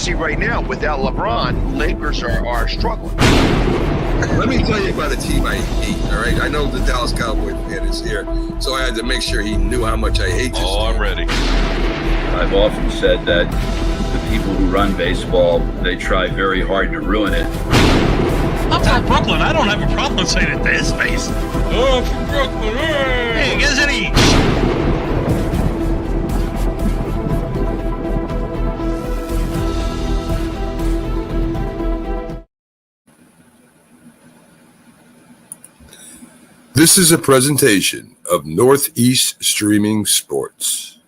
see right now, without LeBron, Lakers are struggling. Let me tell you about a team I hate, all right? I know the Dallas Cowboy fan is here, so I had to make sure he knew how much I hate this team. I'm ready. I've often said that the people who run baseball, they try very hard to ruin it. I'm from Brooklyn. I don't have a problem saying it to his face. Oh, I'm from Brooklyn. Hey, you guys any... This is a presentation of Northeast Streaming Sports.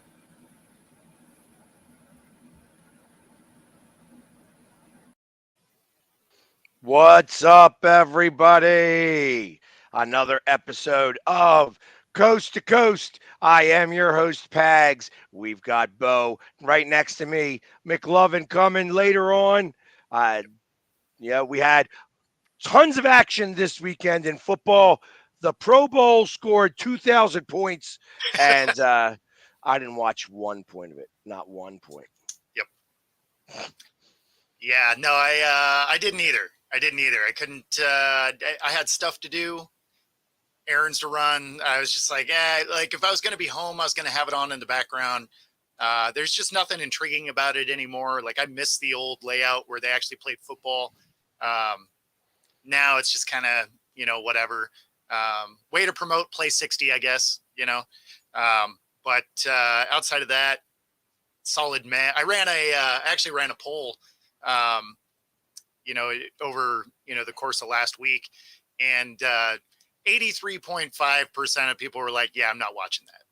What's up, everybody? Another episode of Coast to Coast. I am your host, Pags. We've got Bo right next to me. McLovin coming later on. We had tons of action this weekend in football. The Pro Bowl scored 2,000 points, and I didn't watch 1 point of it. Not 1 point. Yep. Yeah, no, I didn't either. I couldn't. I had stuff to do, errands to run. I was just like, like if I was going to be home, I was going to have it on in the background. There's just nothing intriguing about it anymore. Like I miss the old layout where they actually played football. Now it's just kind of, whatever. Way to promote Play 60, I guess, but outside of that, solid man. I actually ran a poll, over, the course of last week, and 83.5% of people were like, yeah, I'm not watching that.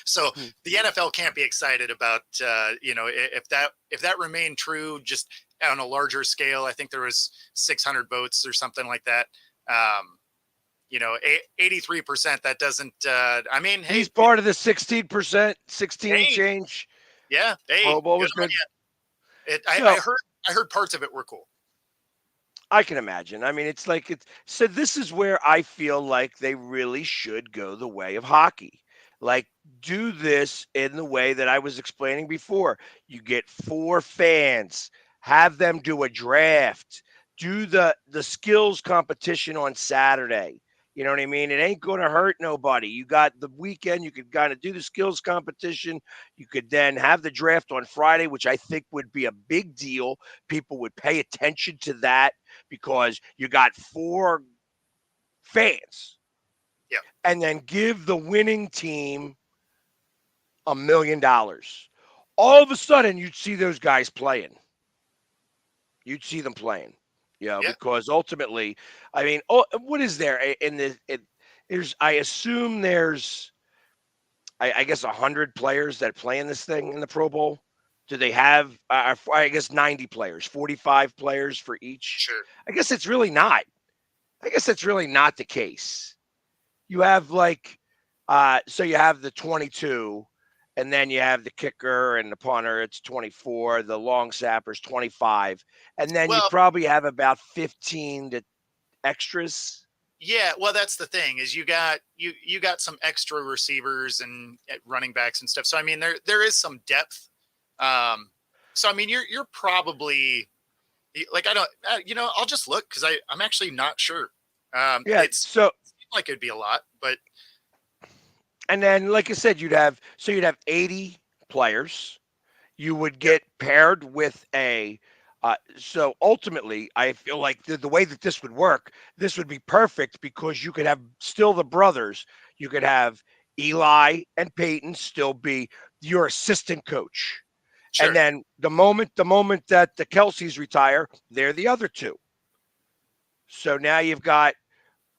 So the NFL can't be excited about, if that remained true, just on a larger scale. I think there was 600 votes or something like that. 83%, that doesn't, hey, he's part of the 16%, 16 change. Yeah. Hey, Pro Bowl was good. I heard parts of it were cool. I can imagine. I mean, so this is where I feel like they really should go the way of hockey. Like, do this in the way that I was explaining before. You get 4 fans, have them do a draft, do the skills competition on Saturday. You know what I mean? It ain't going to hurt nobody. You got the weekend. You could kind of do the skills competition. You could then have the draft on Friday, which I think would be a big deal. People would pay attention to that because you got 4 fans. Yeah. And then give the winning team $1 million. All of a sudden, you'd see those guys playing. You'd see them playing. Because ultimately, I mean, what is there in this? I assume there's, I guess, 100 players that play in this thing in the Pro Bowl. Do they have, I guess, 90 players, 45 players for each? Sure. I guess it's really not. I guess that's really not the case. You have so you have the 22. And then you have the kicker and the punter, it's 24. The long snapper's 25. And then you probably have about 15 to extras. Yeah, well, that's the thing is you got some extra receivers and running backs and stuff. So I mean, there is some depth. So I mean, you're probably like I'll just look because I'm actually not sure. It's like it'd be a lot, but. And then, like I said, you'd have 80 players. You would get paired with so ultimately, I feel like the way that this would work, this would be perfect because you could have still the brothers. You could have Eli and Peyton still be your assistant coach. Sure. And then the moment that the Kelceys retire, they're the other 2. So now you've got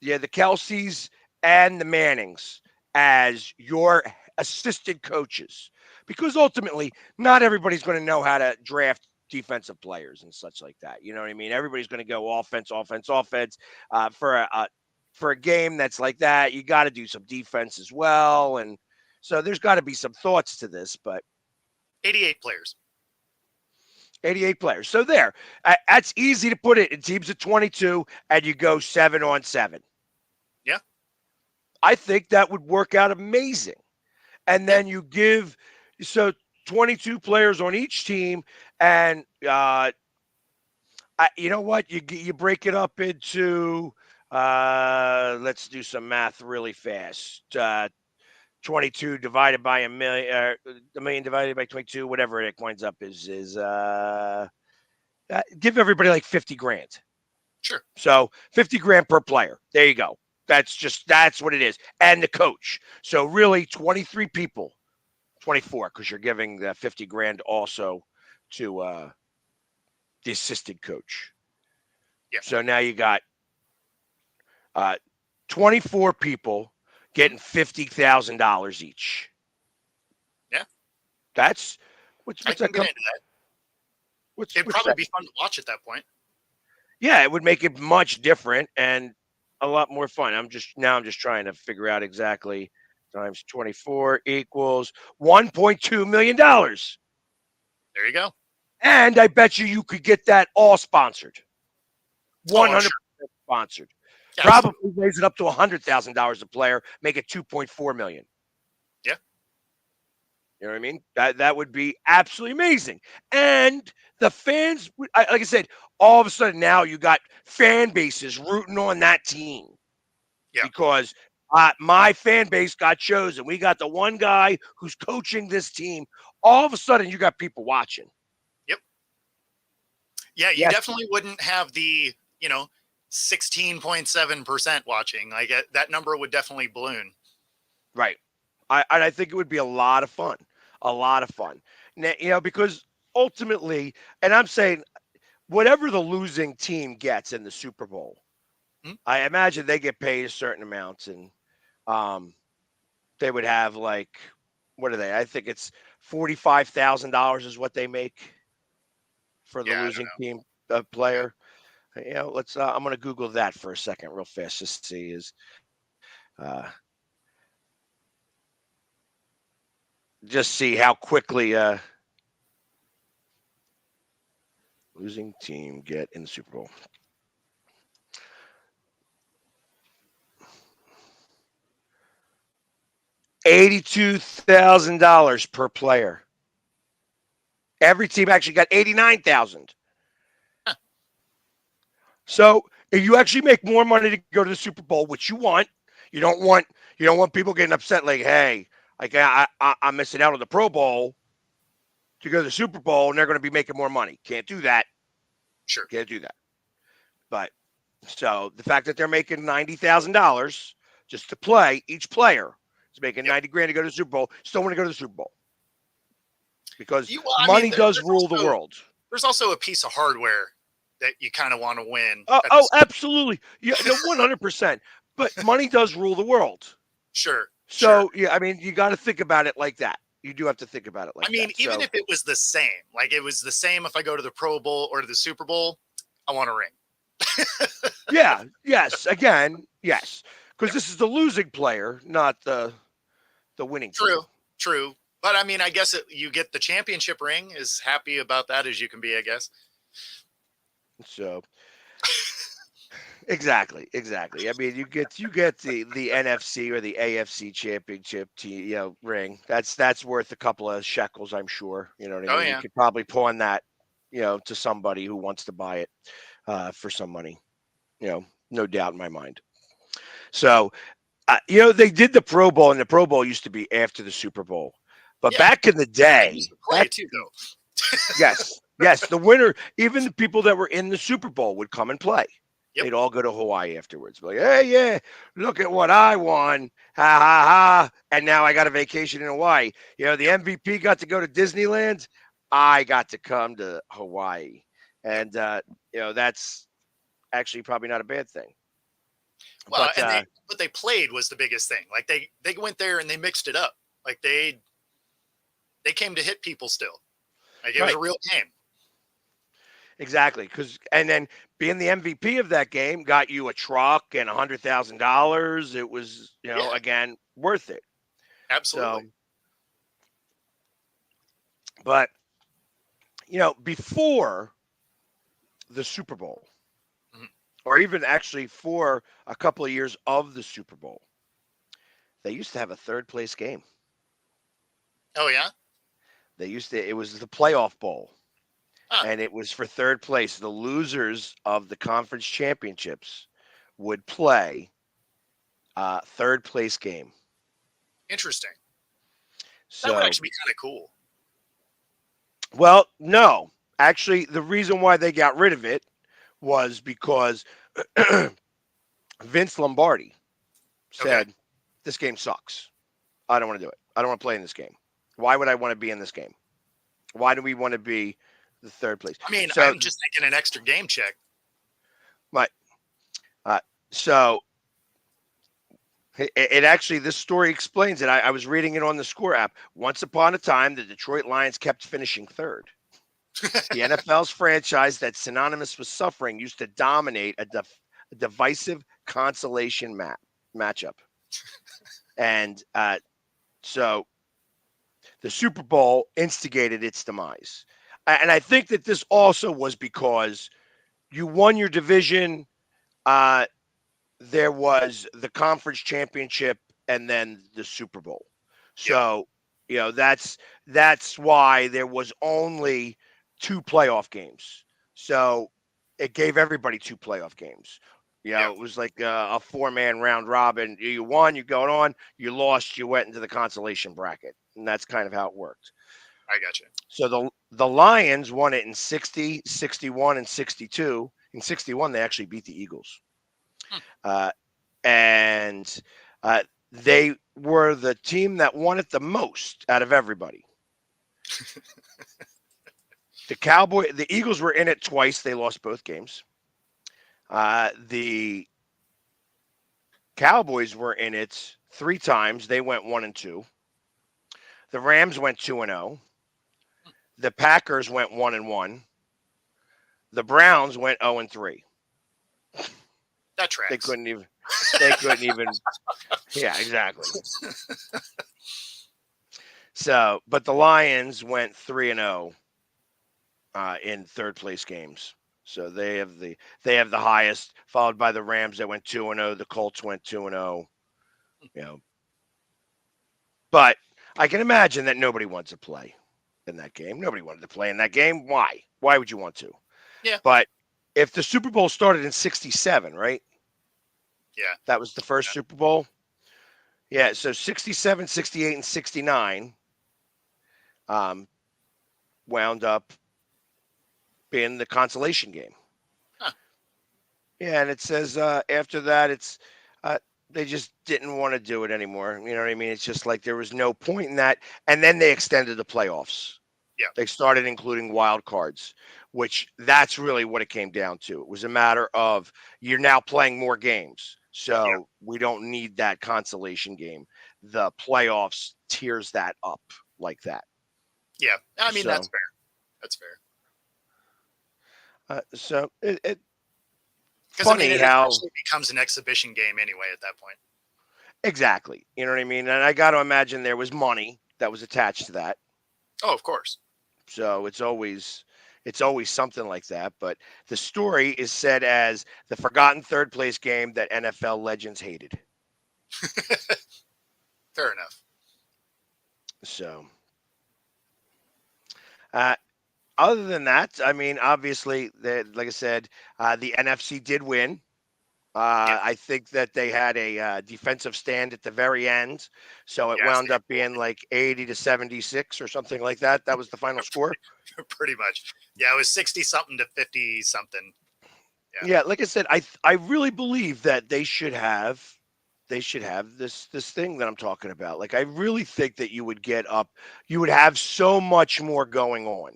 the Kelceys and the Mannings as your assistant coaches, because ultimately not everybody's going to know how to draft defensive players and such like that. You know what I mean? Everybody's going to go offense. For a game that's like that, you got to do some defense as well. And so there's got to be some thoughts to this, but 88 players. 88 players. So that's easy to put it in teams of 22 and you go 7-on-7. Yeah. I think that would work out amazing. And then you give, so 22 players on each team, and you know what? You break it up into let's do some math really fast. 22 divided by a million divided by 22, whatever it winds up is give everybody like 50 grand. Sure. So 50 grand per player. There you go. That's what it is. And the coach. So really 23 people, 24, because you're giving the 50 grand also to the assistant coach. Yeah. So now you got uh, 24 people getting $50,000 each. Yeah. That's what's I can that get come? into that. What's It'd what's probably that? be fun to watch at that point. Yeah, it would make it much different and a lot more fun. I'm just trying to figure out exactly times 24 equals $1.2 million. There you go. And I bet you could get that all sponsored. Oh, I'm 100% sure. sponsored. Probably Absolutely. raise it up to $100,000 a player, make it 2.4 million. Yeah. You know what I mean? That would be absolutely amazing. And the fans, like I said, all of a sudden now you got fan bases rooting on that team Yeah. because my fan base got chosen. We got the one guy who's coaching this team. All of a sudden you got people watching. Yep. Yeah, you Yes, definitely wouldn't have the, 16.7% watching. Like that number would definitely balloon. right. I think it would be a lot of fun. A lot of fun. Because ultimately, and I'm saying whatever the losing team gets in the Super Bowl, Hmm? I imagine they get paid a certain amount, and they would have like, what are they? I think it's $45,000 is what they make for the Yeah, I don't losing know. team Yeah. player. Let's. I'm gonna Google that for a second, real fast, just to see uh, just see how quickly losing team get in the Super Bowl. $82,000 per player. Every team actually got 89,000. Huh. So if you actually make more money to go to the Super Bowl, which you want, you don't want people getting upset like, hey, like I'm missing out on the Pro Bowl to go to the Super Bowl, and they're going to be making more money. Can't do that. Sure. Can't do that. But so the fact that they're making $90,000 just to play, each player is making Yep. 90 grand to go to the Super Bowl. Still want to go to the Super Bowl because Well, I mean, money does rule the world. There's also a piece of hardware that you kind of want to win. Absolutely. Yeah, no, 100%. But money does rule the world. Sure. So, yeah, I mean, you got to think about it like that. You do have to think about it like I mean, that. even So, if it was the same, like it was the same if I go to the Pro Bowl or to the Super Bowl, I want a ring. yeah, yes, again, yes. Because Yeah. this is the losing player, not the winning team. True. But I mean, I guess you get the championship ring. As happy about that as you can be, I guess. So, exactly. I mean, you get the NFC or the AFC championship ring. That's worth a couple of shekels, I'm sure. You know what I Oh mean? yeah. You could probably pawn that, to somebody who wants to buy it for some money. No doubt in my mind. So, they did the Pro Bowl, and the Pro Bowl used to be after the Super Bowl. But Yeah. back in the I day, used to play too, though. yes, the winner, even the people that were in the Super Bowl would come and play. Yep. They'd all go to Hawaii afterwards. Like, hey, yeah, look at what I won. Ha, ha, ha. And now I got a vacation in Hawaii. The MVP got to go to Disneyland. I got to come to Hawaii. And, that's actually probably not a bad thing. Well, But, and what they played was the biggest thing. Like they went there and they mixed it up. Like they came to hit people still. Like it was a real game. exactly. And then being the MVP of that game got you a truck and $100,000. It was, Yeah. again, worth it. Absolutely. So, but, before the Super Bowl, Mhm. or even actually for a couple of years of the Super Bowl, they used to have a third place game. Oh yeah. It was the playoff bowl, Huh. and it was for third place. The losers of the conference championships would play third place game. Interesting. That would So, actually be kind of cool. well, no, actually, the reason why they got rid of it was because Vince Lombardi Okay. said, "This game sucks. I don't want to do it. I don't want to play in this game. Why would I want to be in this game? Why do we want to be the third place?" I mean, So, I'm just thinking an extra game check. my so it actually, this story explains it. I was reading it on the Score app. Once upon a time, the Detroit Lions kept finishing third. The NFL's franchise that's synonymous with suffering used to dominate a divisive consolation matchup. And so the Super Bowl instigated its demise. And I think that this also was because you won your division. There was the conference championship and then the Super Bowl. Yep. So, that's why there was only two playoff games. So it gave everybody two playoff games. Yep. It was like a four-man round robin. You won, you going on. You lost, you went into the consolation bracket. And that's kind of how it worked. I got you. So the Lions won it in 60, 61, and 62. In 61, they actually beat the Eagles. Uh, and they were the team that won it the most out of everybody. The Eagles were in it twice. They lost both games. The Cowboys were in it three times. They went 1-2. The Rams went 2-0. The Packers went 1-1. The Browns went 0-3. That tracks. They couldn't even. They couldn't even. Yeah, exactly. So, but the Lions went 3-0 in third place games. So they have the highest, followed by the Rams that went 2-0. The Colts went 2-0. But I can imagine that nobody wants to play in that game. Nobody wanted to play in that game. Why? Why would you want to? Yeah. But if the Super Bowl started in 67, right? Yeah. That was the first Super Bowl. Yeah, so 67, 68, and 69 wound up being the consolation game. Huh. Yeah, and it says after that, they just didn't want to do it anymore. You know what I mean? It's just like there was no point in that. And then they extended the playoffs. Yeah. They started including wild cards, which that's really what it came down to. It was a matter of you're now playing more games. So we don't need that consolation game. The playoffs tears that up like that. Yeah. I mean, So, that's fair. That's fair. So it Because, I funny mean, it how essentially becomes an exhibition game anyway at that point. exactly. You know what I mean? And I got to imagine there was money that was attached to that. Oh, of course. So it's always something like that. But the story is said as the forgotten third place game that NFL legends hated. Fair enough. So, other than that, I mean, obviously, like I said, the NFC did win. I think that they had a defensive stand at the very end, so it wound up being like 80-76 or something like that. That was the final score. Pretty much. Yeah, it was 60 something to 50 something. Yeah, like I said, I really believe that they should have this thing that I'm talking about. Like I really think that you would have so much more going on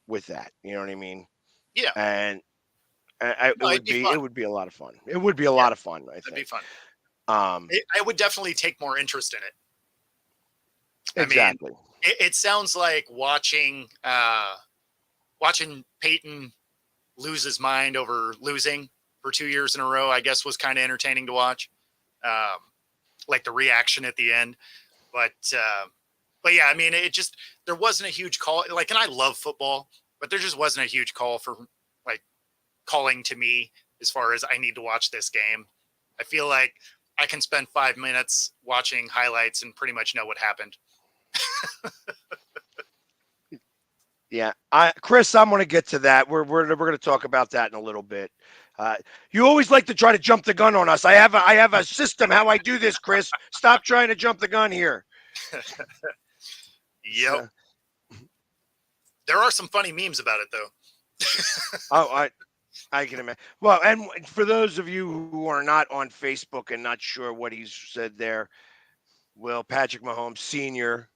with that. You know what I mean? Yeah. And it would be a lot of fun. It would be a lot of fun. I think. It'd be fun. I would definitely take more interest in it. Exactly. I mean, it sounds like watching Peyton lose his mind over losing for 2 years in a row, I guess was kind of entertaining to watch. Like the reaction at the end. But yeah, I mean, there wasn't a huge call. Like, and I love football, but there just wasn't a huge call for like calling to me as far as I need to watch this game. I feel like I can spend 5 minutes watching highlights and pretty much know what happened. Yeah, Chris, I'm going to get to that. We're going to talk about that in a little bit. Uh, you always like to try to jump the gun on us. I have a system how I do this, Chris. Stop trying to jump the gun here. Yep. So, There are some funny memes about it though. oh, I can imagine. Well, and for those of you who are not on Facebook and not sure what he's said there, will Patrick Mahomes Sr.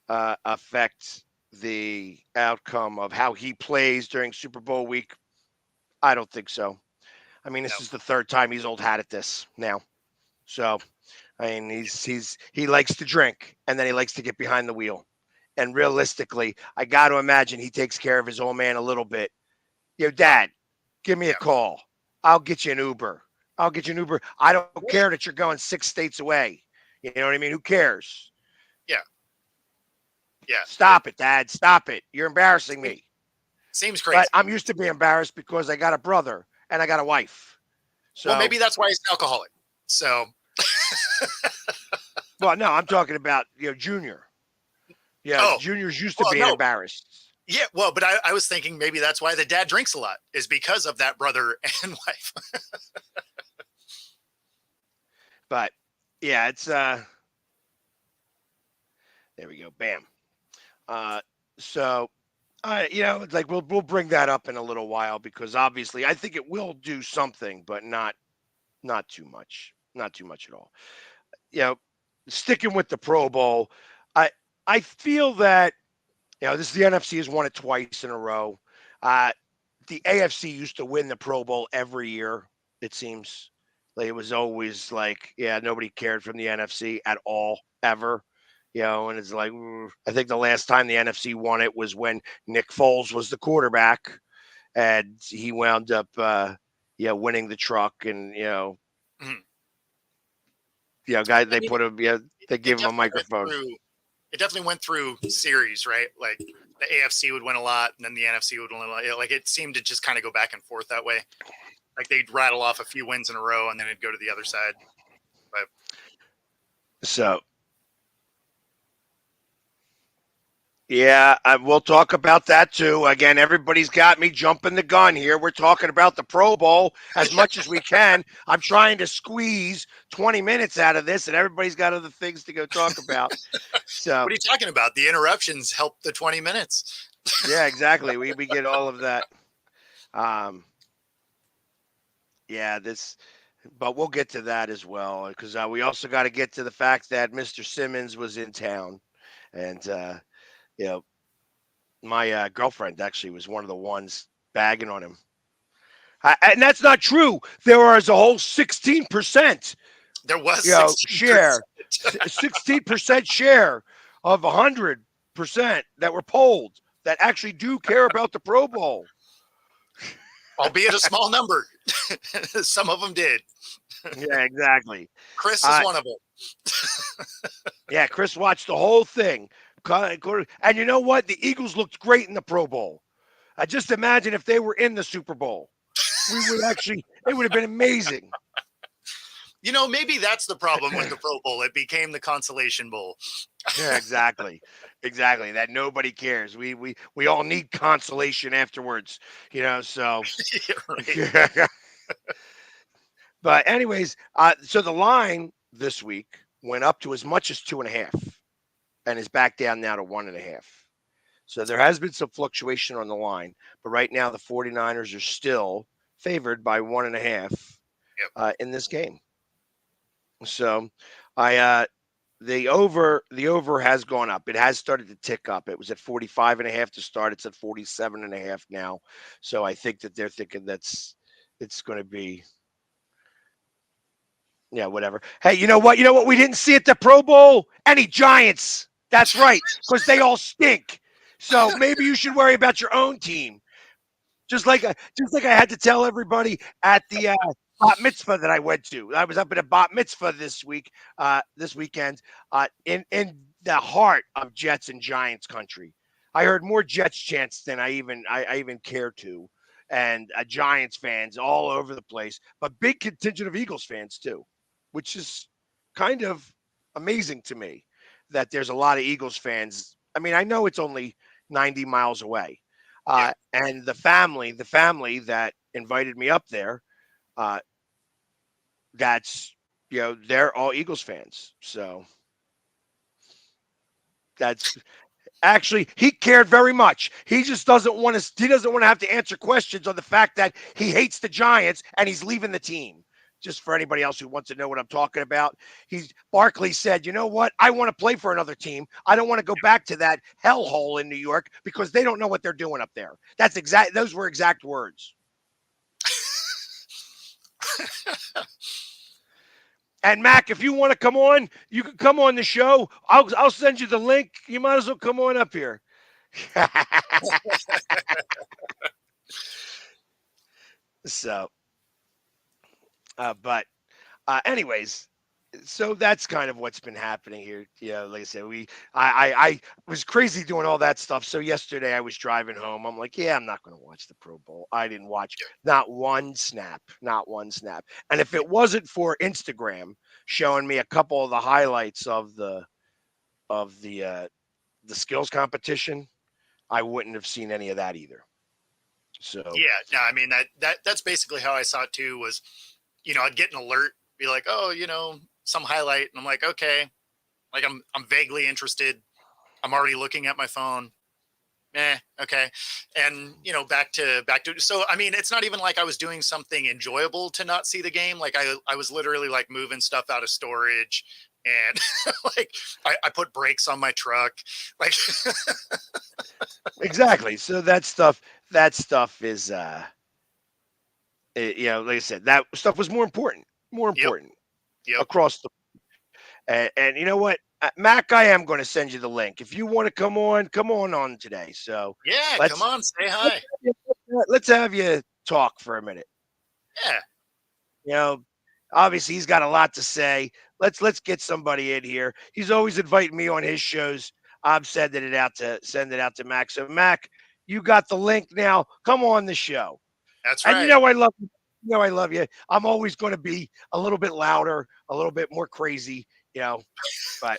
Affect the outcome of how he plays during Super Bowl week? I don't think so. I mean, No. this is the third time he's old hat at this now. So, I mean, he likes to drink and then he likes to get behind the wheel. And realistically, I got to imagine he takes care of his old man a little bit. Yo, Dad, give me a Yeah. call. I'll get you an Uber. I'll get you an Uber. I don't care Yeah. that you're going 6 states away. You know what I mean? Who cares? Yeah. Yeah. Stop it, Dad. Stop it. You're embarrassing me. Seems But crazy. I'm used to being embarrassed because I got a brother and I got a wife. So, Well, maybe that's why he's an alcoholic. So well, no, I'm talking about Junior. Yeah, Oh, Junior's used to well, being no. embarrassed. Yeah, well, but I was thinking maybe that's why the dad drinks a lot, is because of that brother and wife. But yeah, it's there we go. Bam. Uh so it's like we'll bring that up in a little while because obviously I think it will do something, but not too much. Not too much at all. You know, sticking with the Pro Bowl, I I feel that this is the NFC has won it twice in a row. Uh the AFC used to win the Pro Bowl every year, it seems. Like it was always like, yeah, nobody cared from the NFC at all, ever. And it's like, I think the last time the NFC won it was when Nick Foles was the quarterback and he wound up, winning the truck. And, Mhm. guy, I they mean, put him, they it gave him a definitely went microphone. through. It definitely went through series, right? Like the AFC would win a lot, and then the NFC would win a lot. Like it seemed to just kind of go back and forth that way. Like they'd rattle off a few wins in a row, and then it'd go to the other side. But So, yeah, we'll talk about that too. Again, everybody's got me jumping the gun here. We're talking about the Pro Bowl as much as we can. I'm trying to squeeze 20 minutes out of this, and everybody's got other things to go talk about. So, what are you talking about? The interruptions helped the 20 minutes. yeah, exactly. We get all of that. Um, yeah, but we'll get to that as well because we also got to get to the fact that Mr. Simmons was in town, and you know, my girlfriend actually was one of the ones bagging on him. And that's not true. There was a whole 16%, There was 16%. share, 16% share of 100% that were polled that actually do care about the Pro Bowl. Albeit a small number. Some of them did. Yeah, exactly. Chris is one of them. Yeah, Chris watched the whole thing. And you know what? The Eagles looked great in the Pro Bowl. I just imagine if they were in the Super Bowl. It would have been amazing. Maybe that's the problem with the Pro Bowl. It became the consolation bowl. Yeah, exactly. Exactly. That nobody cares. We all need consolation afterwards, so Yeah, right. but anyways, so the line this week went up to as much as 2.5 and is back down now to 1.5. So there has been some fluctuation on the line, but right now the 49ers are still favored by 1.5 in this game. So the over has gone up. It has started to tick up. It was at 45.5 to start. It's at 47.5 now. So I think that they're thinking it's going to be, yeah, whatever. Hey, you know what? You know what we didn't see at the Pro Bowl? Any Giants. That's right, because they all stink. So maybe you should worry about your own team. Just like I had to tell everybody at the bat mitzvah that I went to. I was up at a bat mitzvah this weekend, in the heart of Jets and Giants country. I heard more Jets chants than I even care to, and Giants fans all over the place, but big contingent of Eagles fans too, which is kind of amazing to me that there's a lot of Eagles fans. I mean, I know it's only 90 miles away. Yeah. And the family that invited me up there, uh, that's, they're all Eagles fans. So that's actually, he cared very much. He just doesn't want to. He doesn't want to have to answer questions on the fact that he hates the Giants and he's leaving the team. Just for anybody else who wants to know what I'm talking about, Barkley said, "You know what? I want to play for another team. I don't want to go back to that hellhole in New York because they don't know what they're doing up there." That's exact. Those were exact words. And Mac, if you want to come on, you can come on the show. I'll send you the link. You might as well come on up here. So, but anyways, so that's kind of what's been happening here. Yeah, like I said, I was crazy doing all that stuff. So yesterday I was driving home. I'm like, yeah, I'm not going to watch the Pro Bowl. I didn't watch not one snap, not one snap. And if it wasn't for Instagram showing me a couple of the highlights of the skills competition, I wouldn't have seen any of that either. So Yeah, no, I mean that's basically how I saw it too. Was I'd get an alert, be like, oh, some highlight, and I'm like, okay, like I'm vaguely interested. I'm already looking at my phone. Okay, and back to. So I mean, it's not even like I was doing something enjoyable to not see the game. Like I was literally like moving stuff out of storage, and like I put brakes on my truck, like. exactly. So that stuff is like I said, that stuff was more Yep, important yep. across the. And you know what, Mac, I am going to send you the link if you want to come on today. So Yeah, come let's on, say let's hi. let's have you talk for a minute. Yeah, You know, obviously he's got a lot to say. Let's get somebody in here. He's always inviting me on his shows. I'm send it out to Mac. So Mac, you got the link now. Come on the show. that's And right. I love you. I love you. I'm always going to be a little bit louder, a little bit more crazy, but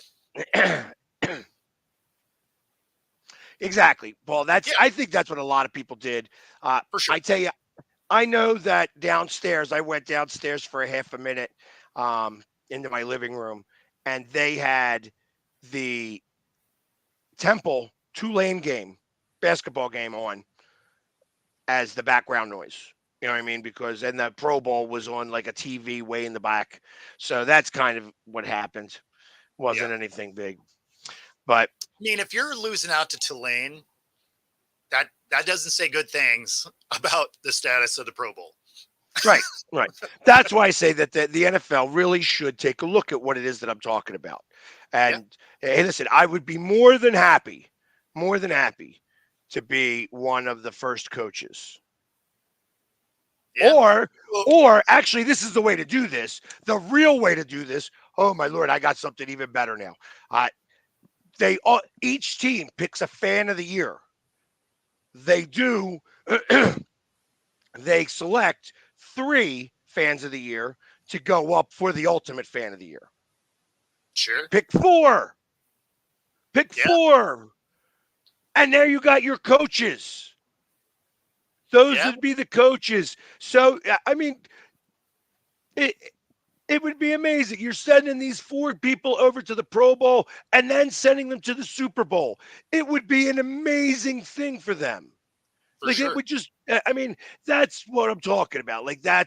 exactly. Paul, Yeah, I think that's what a lot of people did. for sure. I tell you, I know that downstairs, I went downstairs for a half a minute into my living room, and they had the Temple Tulane game, basketball game on as the background noise. You know what I mean? Because then the Pro Bowl was on like a TV way in the back. So that's kind of what happened. Yeah. Wasn't anything big. But I mean, if you're losing out to Tulane, that doesn't say good things about the status of the Pro Bowl. right, right. That's why I say that the NFL really should take a look at what it is that I'm talking about. Yeah, And hey, listen, I would be more than happy to be one of the first coaches. yeah. Or Well, actually, this is the way to do this. The real way to do this. Oh my lord, I got something even better now. Each team picks a fan of the year. They do. They select 3 fans of the year to go up for the ultimate fan of the year. sure. Pick 4. Pick Yeah, 4. And there you got your coaches. Those yeah, would be the coaches. So I mean, it it would be amazing. You're sending these 4 people over to the Pro Bowl and then sending them to the Super Bowl. It would be an amazing thing for them. for Like it sure. would just, I mean, that's what I'm talking about. Like I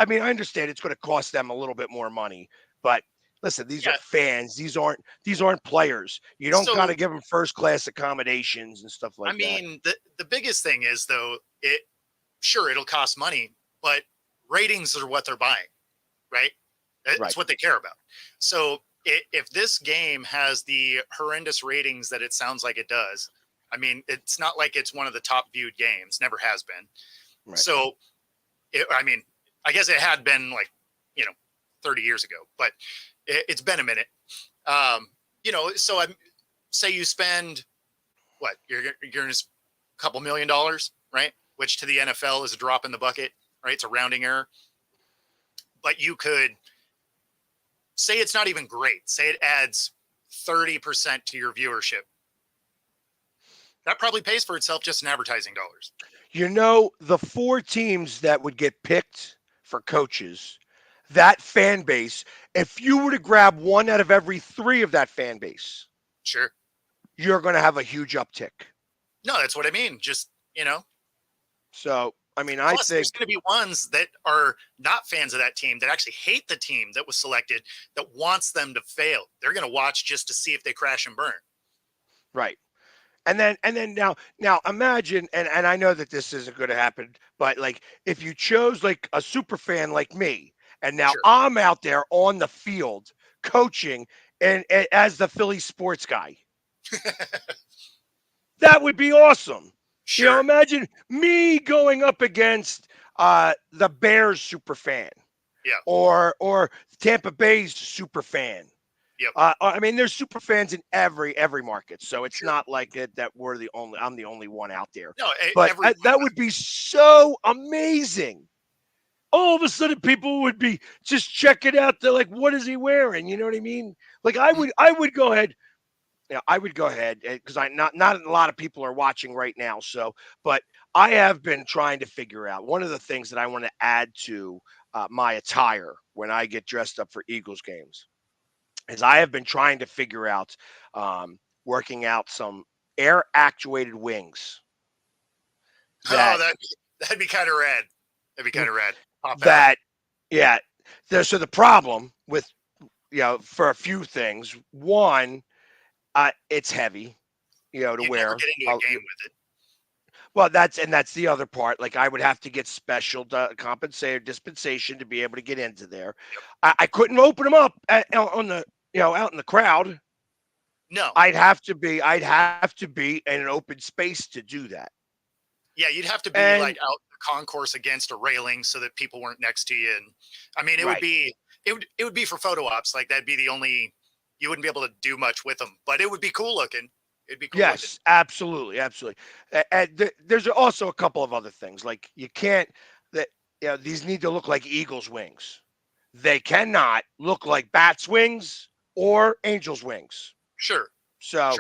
mean, I understand it's going to cost them a little bit more money, but listen, these are Yeah. fans. These aren't players. You don't got So to give them first class accommodations and stuff I like that. mean, the biggest thing is though, it'll cost money, but ratings are what they're buying, right? Right. It's what they care about. So if this game has the horrendous ratings that it sounds like it does, I mean, it's not like it's one of the top viewed games. Never has been. Right. So, I mean, I guess it had been like, 30 years ago, but it's been a minute. So I say you spend what you're going to a couple $1,000,000, right? Which to the NFL is a drop in the bucket, right? It's a rounding error. But you could say it's not even great. Say it adds 30% to your viewership. That probably pays for itself just in advertising dollars. The 4 teams that would get picked for coaches, that fan base, if you were to grab one out of every 3 of that fan base, Sure. you're going to have a huge uptick. No, that's what I mean. Just, So, I mean, I plus there's think going to be ones that are not fans of that team that actually hate the team that was selected that wants them to fail. They're going to watch just to see if they crash and burn. right. And then now imagine, and I know that this isn't going to happen, but like if you chose like a super fan like me, and now Sure. I'm out there on the field coaching and as the Philly sports guy, that would be awesome. Sure. Imagine me going up against the Bears super fan, Yeah. or Tampa Bay's super fan. Yep. I mean, there's super fans in every market, so it's Sure. not like it that I'm the only one out there. No, But everyone that would be so amazing. All of a sudden, people would be just checking out the like, what is he wearing? You know what I mean? Like, I would go ahead. I would go ahead because not a lot of people are watching right now. So, but I have been trying to figure out one of the things that I want to add to my attire when I get dressed up for Eagles games is I have been trying to figure out working out some air actuated wings that that'd be kind of rad. That'd be kind of rad. Pop out. that yeah. So the problem with for a few things, one, it's heavy, to You wear. never get into a game with it. Well, that's the other part. Like I would have to get special dispensation to be able to get into there. I couldn't open them up on the out in the crowd. No. I'd have to be in an open space to do that. Yeah, you'd have to be like out the concourse against a railing so that people weren't next to you. And I mean, it would be for photo ops. Like that'd be the only. You wouldn't be able to do much with them, but it would be cool looking. It'd be cool. Yes, absolutely. And there's also a couple of other things. Like you can't these need to look like eagle's wings. They cannot look like bat's wings or angel's wings. Sure. So,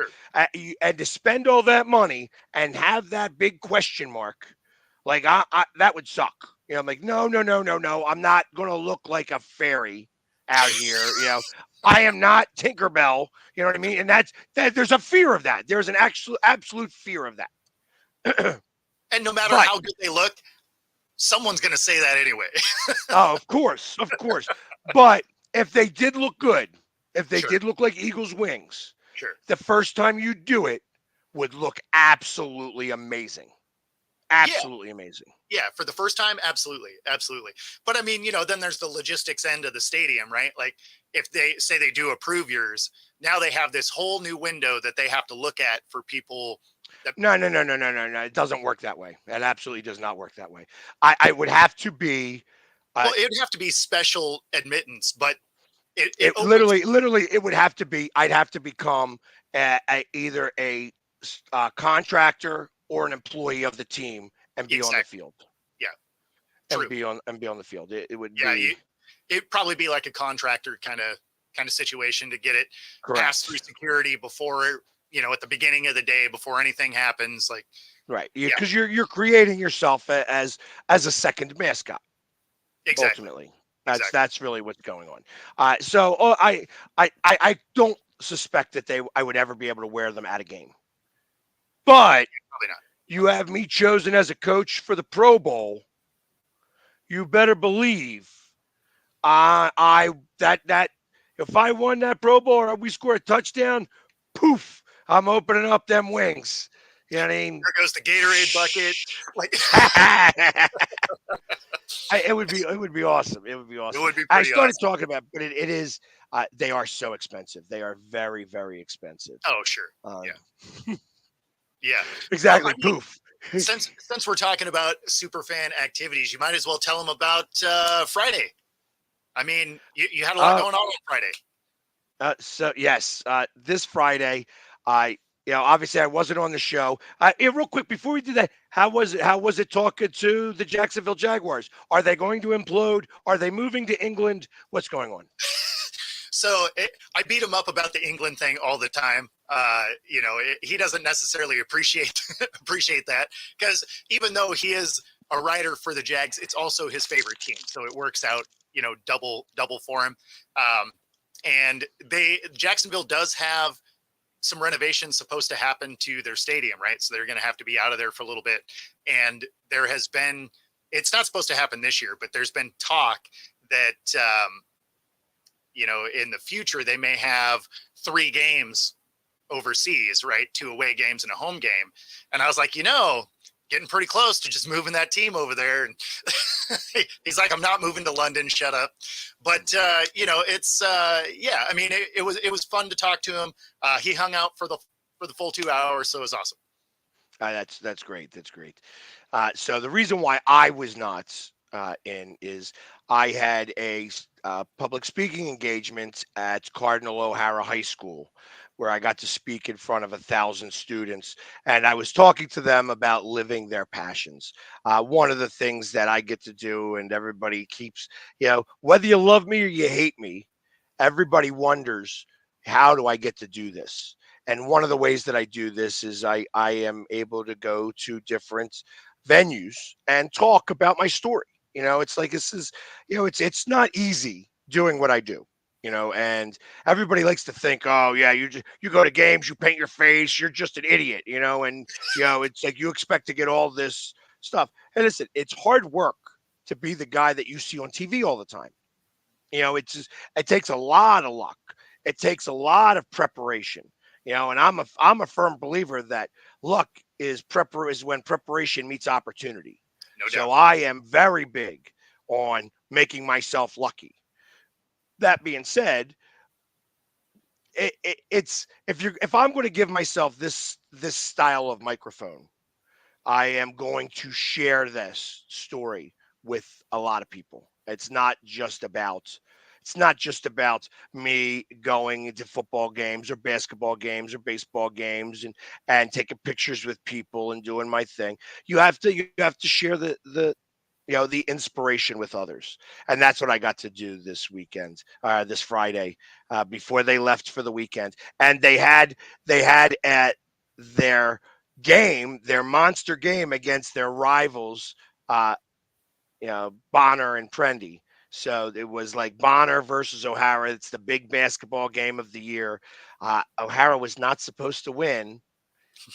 and to spend all that money and have that big question mark, like I that would suck. I'm like, no. I'm not going to look like a fairy out here. I am not Tinkerbell. You know what I mean? And there's a fear of that. There's an absolute fear of that. And no matter how good they look, someone's going to say that anyway. Oh, of course. But if they did look good, if they did look like eagle's wings, the first time you do it would look absolutely amazing. Absolutely amazing. Yeah, for the first time, absolutely. But I mean, then there's the logistics end of the stadium, right? Like if they say they do approve yours, now they have this whole new window that they have to look at for people. No. It doesn't work that way. It absolutely does not work that way. I would have to be. Well, it would have to be special admittance, but it literally, it would have to be. I'd have to become either a contractor or an employee of the team and be on the field. Yeah. And be on the field. It would it'd probably be like a contractor kind of situation to get it passed through security before, at the beginning of the day, before anything happens. Like, right. Because you're creating yourself as a second mascot. Exactly. Ultimately. That's really what's going on. So I don't suspect that I would ever be able to wear them at a game. But probably not. You have me chosen as a coach for the Pro Bowl. You better believe that if I won that Pro Bowl or we score a touchdown, poof, I'm opening up them wings. You know what I mean? There goes the Gatorade bucket. Like it would be awesome. It would be awesome. It would be I started talking about, but it is. They are so expensive. They are very, very expensive. Oh, sure. Yeah. Yeah. Exactly. Well, I mean, poof. Since we're talking about superfan activities, you might as well tell them about Friday. I mean, you had a lot going on Friday. So yes, this Friday, obviously I wasn't on the show. Real quick before we do that, how was it talking to the Jacksonville Jaguars? Are they going to implode? Are they moving to England? What's going on? So I beat them up about the England thing all the time. he doesn't necessarily appreciate appreciate that, because even though he is a writer for the Jags, it's also his favorite team, so it works out, double for him. And Jacksonville does have some renovations supposed to happen to their stadium, right? So they're going to have to be out of there for a little bit. And there has been, it's not supposed to happen this year, but there's been talk that, in the future, they may have 3 games overseas, right? 2 away games and a home game. And I was like, getting pretty close to just moving that team over there. And he's like, I'm not moving to London. Shut up. But, it's, I mean, it was fun to talk to him. He hung out for the full 2 hours. So it was awesome. That's great. That's great. So the reason why I was not in is I had a public speaking engagement at Cardinal O'Hara High School, where I got to speak in front of 1,000 students, and I was talking to them about living their passions. One of the things that I get to do, and everybody keeps, whether you love me or you hate me, everybody wonders, how do I get to do this? And one of the ways that I do this is I am able to go to different venues and talk about my story. It's like, this is, it's not easy doing what I do. And everybody likes to think, oh yeah, you go to games, you paint your face, you're just an idiot, and it's like you expect to get all this stuff. And listen, it's hard work to be the guy that you see on TV all the time. It takes a lot of luck. It takes a lot of preparation. And I'm a firm believer that luck is when preparation meets opportunity. No So doubt. I am very big on making myself lucky. That being said, it's if I'm going to give myself this style of microphone, I am going to share this story with a lot of people. It's not just about me going into football games or basketball games or baseball games and taking pictures with people and doing my thing. You have to share the inspiration with others, and that's what I got to do this weekend, this Friday, before they left for the weekend. And they had at their their monster game against their rivals, uh, Bonner and Prendy. So it was like Bonner versus O'Hara. It's the big basketball game of the year. O'Hara was not supposed to win,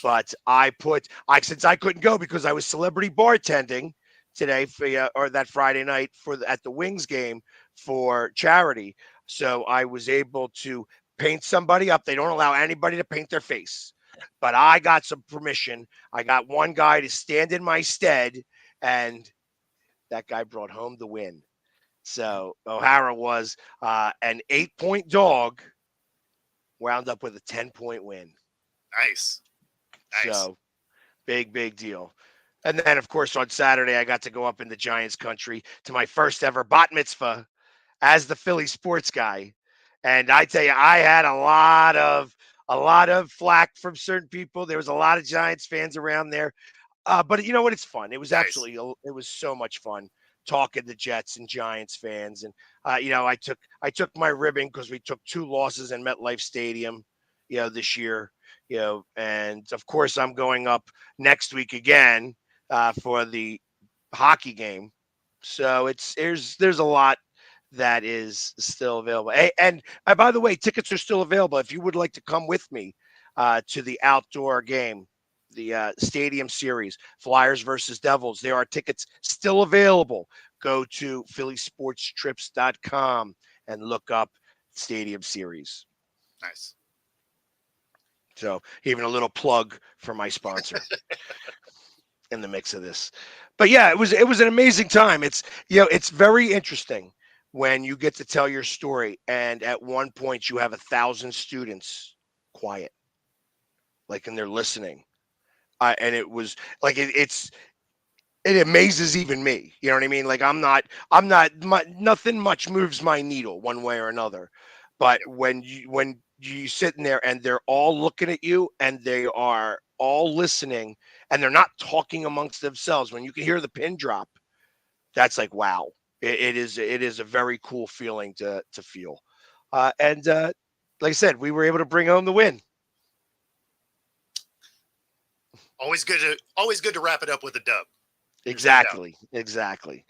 but since I couldn't go because I was celebrity bartending today or that Friday night at the Wings game for charity. So I was able to paint somebody up. They don't allow anybody to paint their face, but I got some permission. I got one guy to stand in my stead, and that guy brought home the win. So O'Hara was an 8-point dog, wound up with a 10-point win. Nice. So big deal. And then, of course, on Saturday, I got to go up in the Giants country to my first ever bat mitzvah as the Philly sports guy. And I tell you, I had a lot of flack from certain people. There was a lot of Giants fans around there. But you know what? It's fun. It was Nice. it was so much fun talking to Jets and Giants fans. And, I took my ribbon because we took 2 losses in MetLife Stadium, this year, and of course I'm going up next week again, for the hockey game. So there's a lot that is still available. And by the way, tickets are still available if you would like to come with me to the outdoor game, the Stadium Series, Flyers versus Devils. There are tickets still available. Go to phillysportstrips.com and look up Stadium Series. Nice. So even a little plug for my sponsor in the mix of this. But yeah, it was an amazing time. It's very interesting when you get to tell your story, and at one point you have 1,000 students quiet, like, and they're listening. And it was like it amazes even me. You know what I mean? Like, nothing much moves my needle one way or another. But when you sitting there and they're all looking at you and they are all listening and they're not talking amongst themselves, when you can hear the pin drop, that's like, wow. It is a very cool feeling to feel. And like I said, we were able to bring home the win. Always good to wrap it up with a dub. There's no doubt. Exactly. Yep.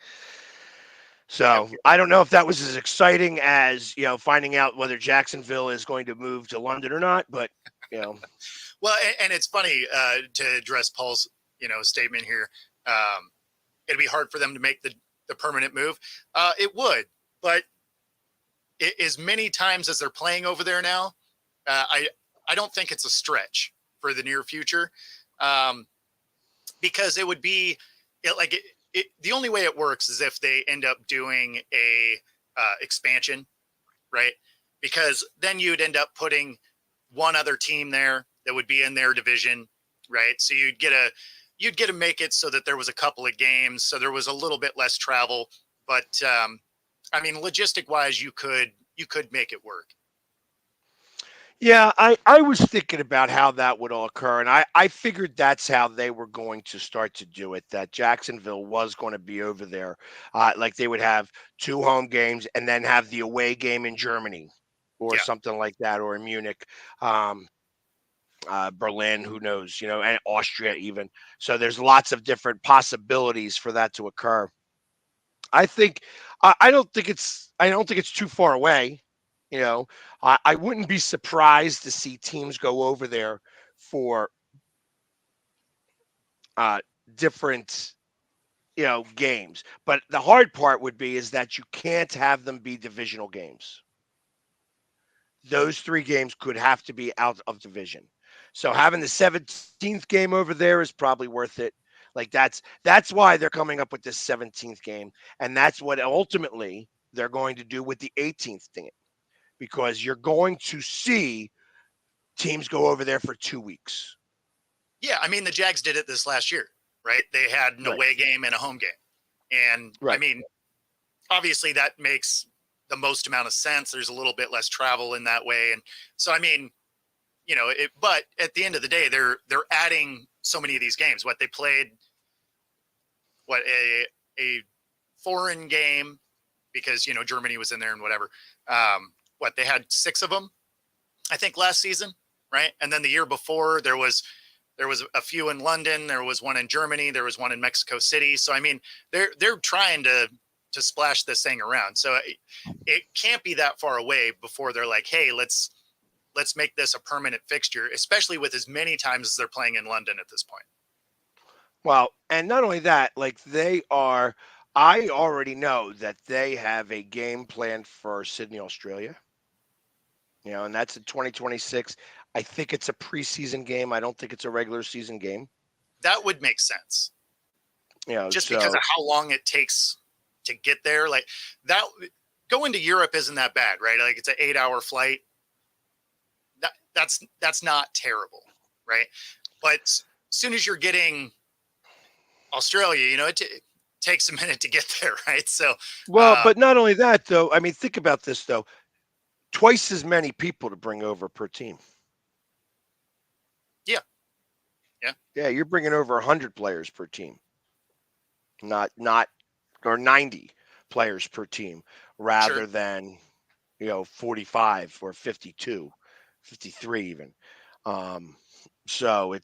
So I don't know if that was as exciting as finding out whether Jacksonville is going to move to London or not, but you know, Well, and it's funny to address Paul's statement here. It'd be hard for them to make the permanent move. It would, but as many times as they're playing over there now, I don't think it's a stretch for the near future, because it would be the only way it works is if they end up doing a expansion, right? Because then you'd end up putting one other team there that would be in their division, right? So you'd get to make it so that there was a couple of games, so there was a little bit less travel. But I mean, logistic wise, you could make it work. yeah, I was thinking about how that would all occur, and I figured that's how they were going to start to do it. That Jacksonville was going to be over there, like they would have 2 home games and then have the away game in Germany, or Yeah. something like that, or in Munich. Um, Berlin, who knows, and Austria even. So there's lots of different possibilities for that to occur. I think I don't think it's too far away. I wouldn't be surprised to see teams go over there for uh, different games. But the hard part would be is that you can't have them be divisional games. Those 3 games could have to be out of division. So having the 17th game over there is probably worth it. Like that's why they're coming up with this 17th game, and that's what ultimately they're going to do with the 18th thing, because you're going to see teams go over there for 2 weeks. Yeah, I mean, the Jags did it this last year, right? They had an Right. away game and a home game. And I Right. mean, obviously that makes the most amount of sense. There's a little bit less travel in that way. And so, I mean, but at the end of the day, they're adding so many of these games. What they played, a foreign game, because, Germany was in there and whatever. What they had 6 of them, I think, last season, right? And then the year before there was a few in London, there was one in Germany, there was one in Mexico City. So I mean, they're trying to splash this thing around. So it can't be that far away before they're like, hey, let's make this a permanent fixture, especially with as many times as they're playing in London at this point. Well, and not only that, like I already know that they have a game planned for Sydney, Australia. And that's in 2026. I think it's a preseason game. I don't think it's a regular season game. That would make sense. Just because So of how long it takes to get there. Like that, going to Europe isn't that bad, right? Like it's an 8-hour flight. That's not terrible, right? But as soon as you're getting Australia, it takes a minute to get there, right? So, but not only that though. I mean, think about this though. Twice as many people to bring over per team. yeah, Yeah, you're bringing over 100 players per team. Not or 90 players per team sure. rather than 45 or 52, 53 even. So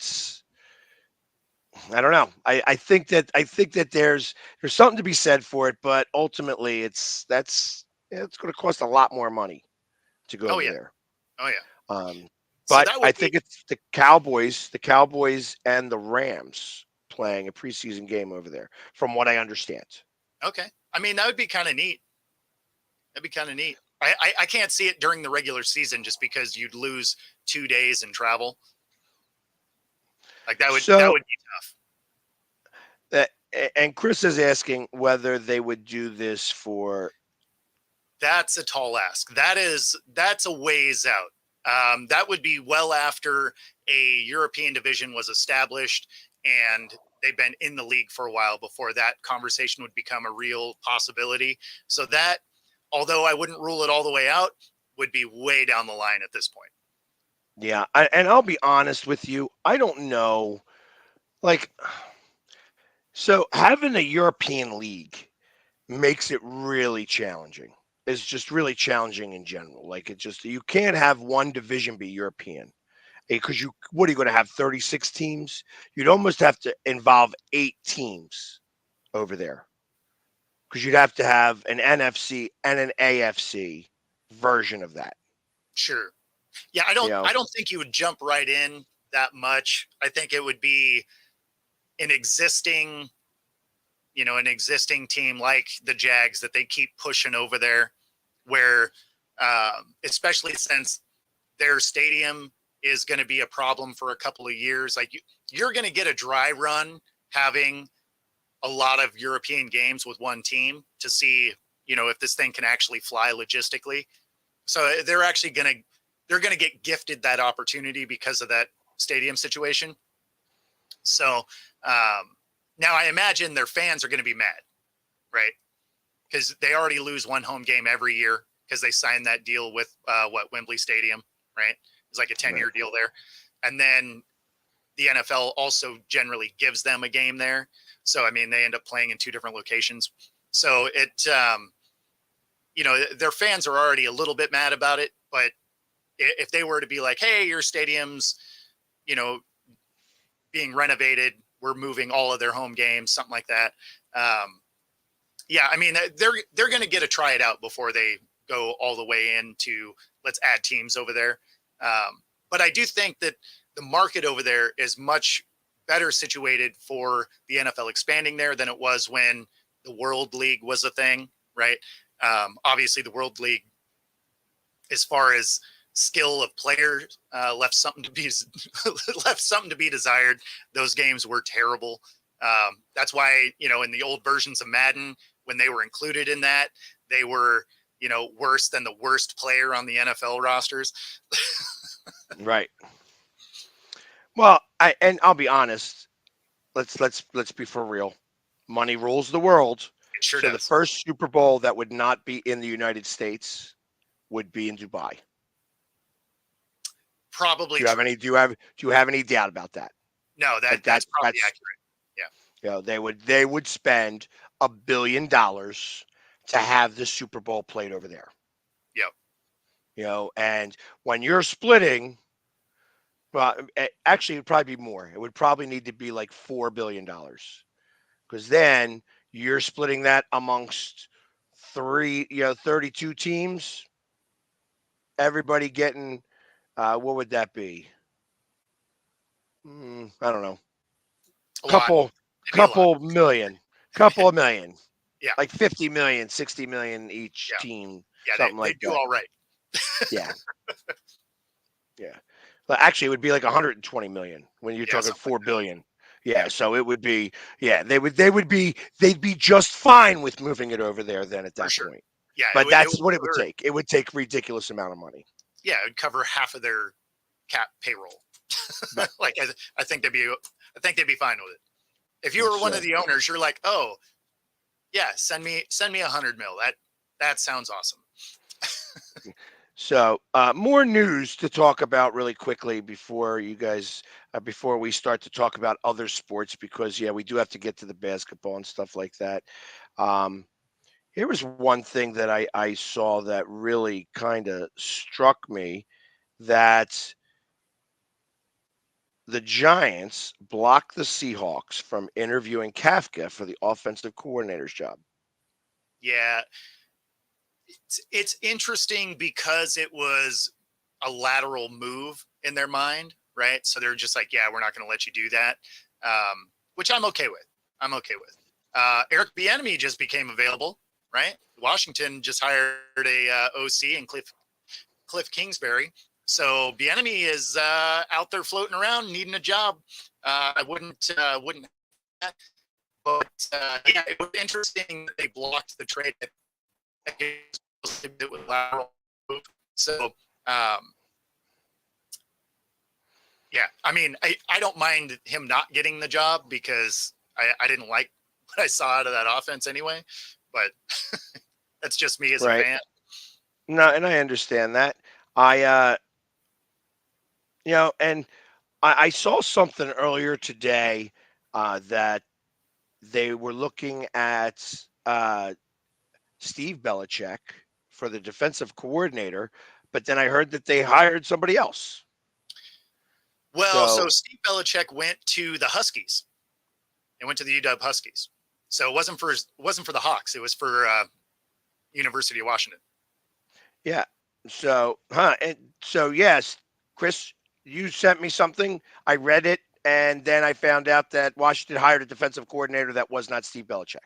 I don't know. I think that there's something to be said for it, but ultimately it's going to cost a lot more money to go Oh over yeah, there. oh yeah. Um, So but that I would be think it's the Cowboys and the Rams playing a preseason game over there, from what I understand. okay. I mean, that would be kind of neat. That'd be kind of neat. I can't see it during the regular season just because you'd lose 2 days in travel. Like that would So be tough. that and Chris is asking whether they would do this for. That's a tall ask. That's a ways out. That would be well after a European division was established and they've been in the league for a while before that conversation would become a real possibility. So that, although I wouldn't rule it all the way out, would be way down the line at this point. Yeah, and I'll be honest with you, I don't know. Like, so having a European league makes it really challenging. It's just really challenging in general. Like, you can't have one division be European. because you what are you going to have 36 teams? You'd almost have to involve 8 teams over there because you'd have to have an NFC and an AFC version of that. Sure. Yeah, You know, I don't think you would jump right in that much. I think it would be an existing, an existing team like the Jags that they keep pushing over there, where, especially since their stadium is going to be a problem for a couple of years. Like you're going to get a dry run having a lot of European games with one team to see, if this thing can actually fly logistically. So they're going to get gifted that opportunity because of that stadium situation. So now I imagine their fans are going to be mad, right? Because they already lose one home game every year because they signed that deal with Wembley Stadium, right? It's like a 10-year deal there. And then the NFL also generally gives them a game there. So, I mean, they end up playing in 2 different locations. So their fans are already a little bit mad about it. But if they were to be like, hey, your stadium's, being renovated, we're moving all of their home games, something like that. Yeah, I mean, they're going to get a try it out before they go all the way into let's add teams over there. But I do think that the market over there is much better situated for the NFL expanding there than it was when the World League was a thing, right? Obviously, the World League, as far as skill of players, left something to be left something to be desired. Those games were terrible. That's why in the old versions of Madden, when they were included in that, they were worse than the worst player on the NFL rosters. right. Well, I'll be honest. Let's be for real. Money rules the world. It sure So the does. first Super Bowl that would not be in the United States would be in Dubai. Probably Do you have true. any? Do you have any doubt about that? No, that's probably accurate. Yeah. They would spend $1 billion to have the Super Bowl played over there. Yep. And when you're splitting, well, actually, it'd probably be more. It would probably need to be like $4 billion because then you're splitting that amongst 32 teams. Everybody getting, what would that be? I don't know. A lot. Couple, Maybe a lot. couple of million, Yeah. like 50 million, 60 million each Yeah. team, Yeah. something They like do that. all right. Yeah. Yeah. But actually, it would be like 120 million when you're Yeah. talking Something 4 like billion. Yeah. So it would be, yeah, they'd be just fine with moving it over there then at that. For that sure. point. Yeah. But It that's would what it would cover, take. It would take ridiculous amount of money. yeah, it would cover half of their cap payroll. But Like I think they'd be fine with it. If you were one so, of the owners, you're like, oh yeah, send me 100 mil. That sounds awesome. so more news to talk about really quickly before you guys, before we start to talk about other sports, because yeah, we do have to get to the basketball and stuff like that. Um, Here was one thing that I saw that really kind of struck me, that the Giants blocked the Seahawks from interviewing Kafka for the offensive coordinator's job. Yeah, it's interesting because it was a lateral move in their mind, right? So they're just like, yeah, we're not going to let you do that, which I'm okay with. Eric Bieniemy just became available, right? Washington just hired a OC and Cliff Kingsbury. So Bieniemy is out there floating around needing a job. I wouldn't, but yeah, it was interesting that they blocked the trade. It was lateral move. So yeah, I mean, I don't mind him not getting the job because I didn't like what I saw out of that offense anyway. But that's just me as a Right. fan. No, and I understand that. I and I saw something earlier today that they were looking at Steve Belichick for the defensive coordinator, but then I heard that they hired somebody else. Well, so So Steve Belichick went to the Huskies. It went to the UW Huskies. So it wasn't for the Hawks. It was for University of Washington. yeah. And so yes, Chris, you sent me something. I read it, and then I found out that Washington hired a defensive coordinator that was not Steve Belichick.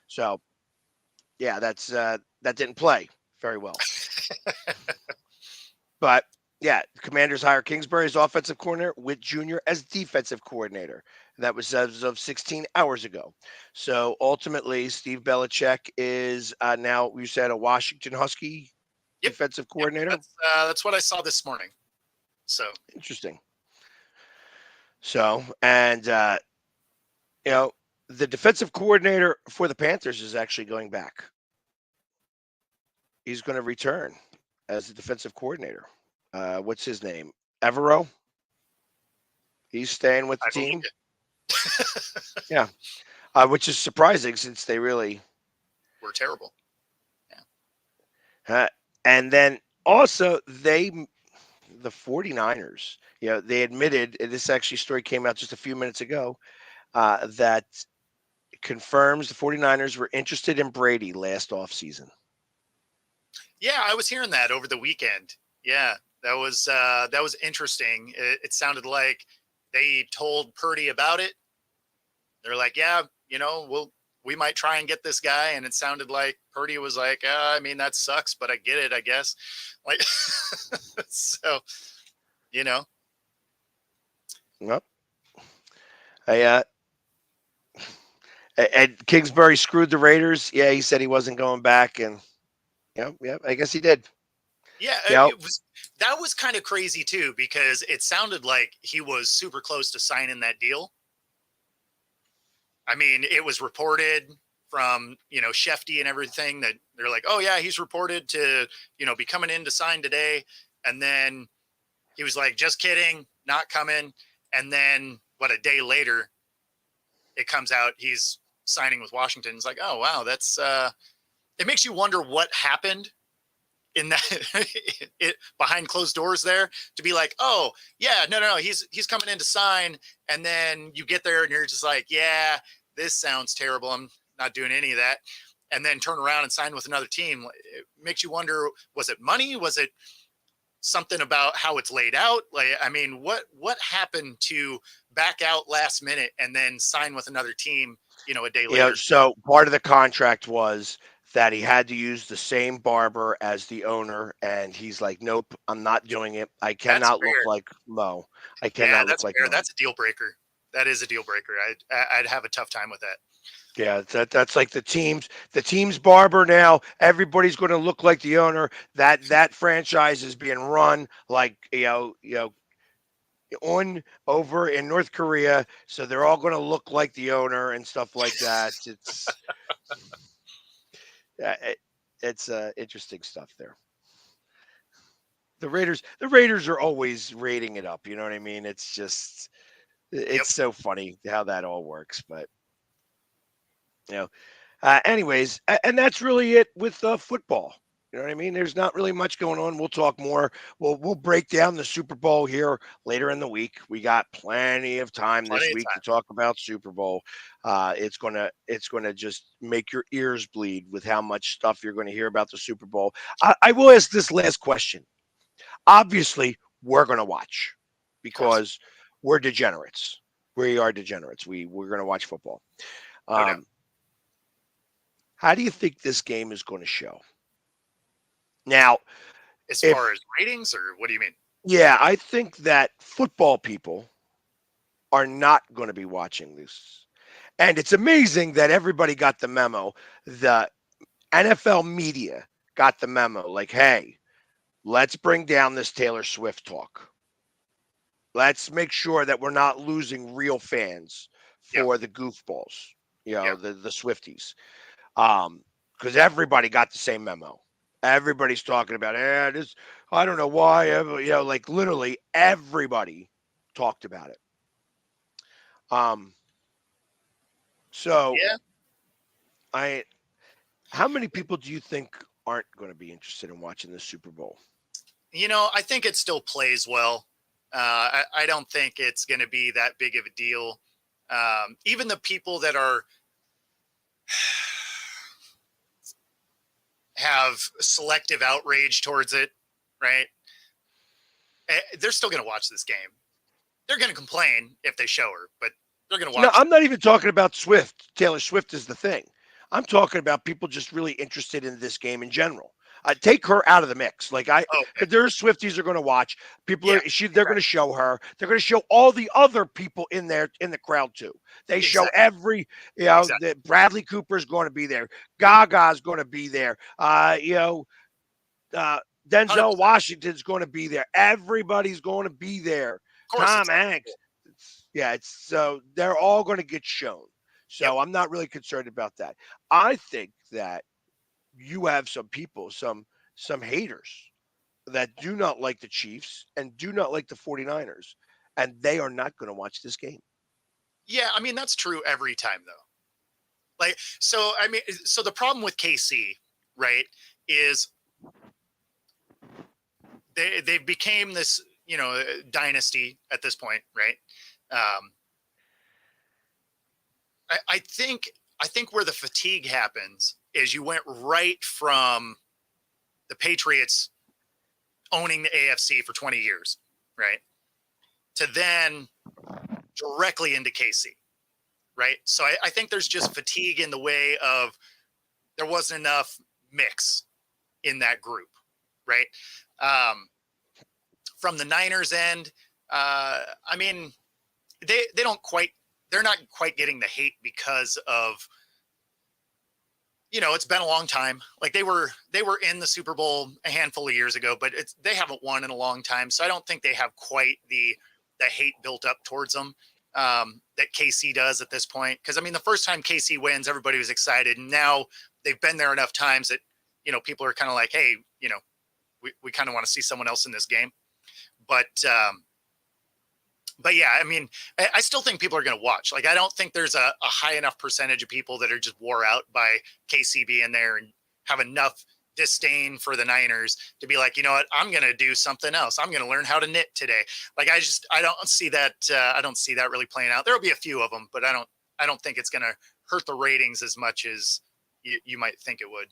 So yeah, that didn't play very well. But yeah, the Commanders hire Kingsbury as offensive coordinator with Junior as defensive coordinator. That was as of 16 hours ago. So ultimately, Steve Belichick is now, you said, a Washington Husky Yep, defensive yep. coordinator. That's what I saw this morning. So Interesting. So, and, you know, the defensive coordinator for the Panthers is actually going back. He's going to return as the defensive coordinator. What's his name? Evero. He's staying with the I believe team. it. Yeah. Which is surprising since they really. We're terrible. Uh, and then also the 49ers, they admitted, and this actually story came out just a few minutes ago, that confirms the 49ers were interested in Brady last offseason. Yeah, I was hearing that over the weekend. Yeah, that was interesting. It sounded like they told Purdy about it. They're like, yeah, we might try and get this guy, and it sounded like Purdy was like, I mean, that sucks, but I get it, I guess. Like, so, you know, Yep. And Kingsbury screwed the Raiders. Yeah, he said he wasn't going back, and I guess he did. yeah, Yep. that was kind of crazy too, because it sounded like he was super close to signing that deal. I mean, it was reported from, Shefty and everything that they're like, oh yeah, he's reported to, be coming in to sign today. And then he was like, just kidding, not coming. And then a day later, it comes out he's signing with Washington. It's like, oh wow, that's it makes you wonder what happened in that behind closed doors there, to be like, oh yeah, no, he's coming in to sign. And then you get there and you're just like, yeah, this sounds terrible, I'm not doing any of that. And then turn around and sign with another team. It makes you wonder, was it money? Was it something about how it's laid out? Like, I mean, what happened to back out last minute and then sign with another team, a day later? So part of the contract was that he had to use the same barber as the owner, and he's like, nope, I'm not doing it. I That's cannot look fair. like Mo. I Yeah, cannot look that's like fair. Mo. That's a deal breaker. That is a deal breaker. I'd have a tough time with that. Yeah, that's like the team's barber now. Everybody's going to look like the owner. That franchise is being run like on over in North Korea, so they're all going to look like the owner and stuff like that. It's interesting stuff there. The Raiders are always rating it up. You know what I mean? Yep. It's so funny how that all works, but you know. Anyways, and that's really it with football. You know what I mean? There's not really much going on. We'll talk more. We'll break down the Super Bowl here later in the week. We got plenty of time Plenty this of week to time. talk about Super Bowl. It's gonna just make your ears bleed with how much stuff you're going to hear about the Super Bowl. I will ask this last question. Obviously, we're going to watch Of course. because we're degenerates. We are degenerates. We're going to watch football. No doubt. Um, how do you think this game is going to show? Now, As far if as ratings, or what do you mean? yeah, I think that football people are not going to be watching this. And it's amazing that everybody got the memo. The NFL media got the memo like, hey, let's bring down this Taylor Swift talk. Let's make sure that we're not losing real fans Yep. for the goofballs, Yep. the Swifties. Because everybody got the same memo. Everybody's talking about, this. I don't know why. Like literally everybody talked about it. Um, so Yeah. I, how many people do you think aren't going to be interested in watching the Super Bowl? I think it still plays well. I don't think it's going to be that big of a deal. Even the people that have selective outrage towards it, right? They're still going to watch this game. They're going to complain if they show her, but they're going to No, watch. I'm not even talking about Swift. Taylor Swift is the thing. I'm talking about people just really interested in this game in general. Take her out of the mix. Like Oh, okay. because there's Swifties are going to watch. People Yeah, are they're going to show her. They're going to show all the other people in there in the crowd too. They show exactly. every Exactly. that Bradley Cooper's going to be there. Gaga's going to be there. Uh, Denzel 100%. Washington's going to be there. Everybody's going to be there. Of course, Tom it's Hanks. It's so they're all going to get shown. yep. So I'm not really concerned about that. I think that you have some people, some haters that do not like the Chiefs and do not like the 49ers, and they are not going to watch this game. Yeah, I mean that's true every time though. Like, so I mean, so the problem with KC, right, is they became this dynasty at this point, right? Um, I think where the fatigue happens is you went right from the Patriots owning the AFC for 20 years, right, to then directly into KC, right? So I think there's just fatigue in the way of there wasn't enough mix in that group, right? From the Niners end, I mean, they're not quite getting the hate because of, it's been a long time. Like they were in the Super Bowl a handful of years ago, but they haven't won in a long time. So I don't think they have quite the hate built up towards them that KC does at this point. Because I mean, the first time KC wins, everybody was excited, and now they've been there enough times that people are kind of like, hey, we kind of want to see someone else in this game. But yeah, I mean, I still think people are going to watch. Like, I don't think there's a high enough percentage of people that are just wore out by KC being there and have enough disdain for the Niners to be like, you know what, I'm going to do something else. I'm going to learn how to knit today. Like, I don't see that. I don't see that really playing out. There'll be a few of them, but I don't think it's going to hurt the ratings as much as you might think it would.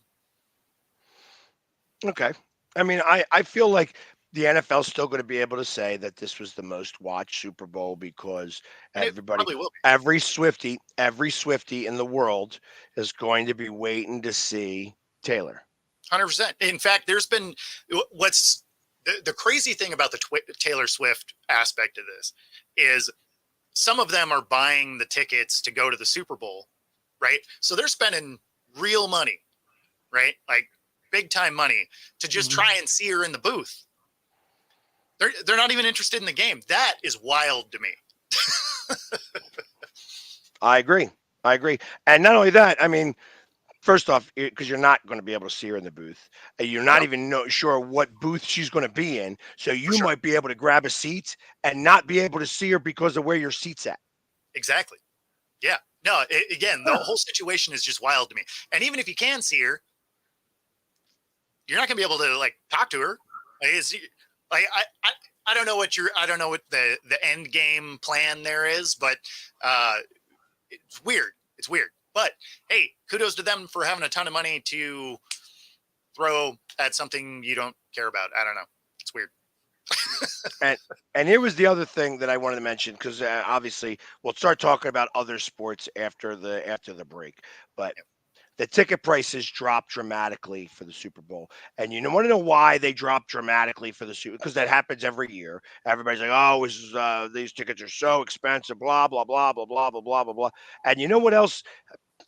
Okay. I mean, I feel like the NFL is still going to be able to say that this was the most watched Super Bowl because And it everybody, probably will be. every Swiftie in the world is going to be waiting to see Taylor. 100%. In fact, there's been what's the crazy thing about the Taylor Swift aspect of this is some of them are buying the tickets to go to the Super Bowl, right? So they're spending real money, right? Like big time money to just try and see her in the booth. They're not even interested in the game. That is wild to me. I agree. And not only that, I mean, first off, because you're not going to be able to see her in the booth, you're not even sure what booth she's going to be in. So you might be able to grab a seat and not be able to see her because of where your seat's at. Exactly. Yeah. No, again, the whole situation is just wild to me. And even if you can see her, you're not going to be able to like talk to her. Like, I don't know what the end game plan there is, but it's weird. It's weird. But hey, kudos to them for having a ton of money to throw at something you don't care about. I don't know. It's weird. and here was the other thing that I wanted to mention because obviously we'll start talking about other sports after the break, but. The ticket prices dropped dramatically for the Super Bowl. And you want to know why they dropped dramatically for the Super Bowl? Because that happens every year. Everybody's like, oh, these tickets are so expensive, blah, blah, blah, blah, blah, blah, blah, blah, blah. And you know what else?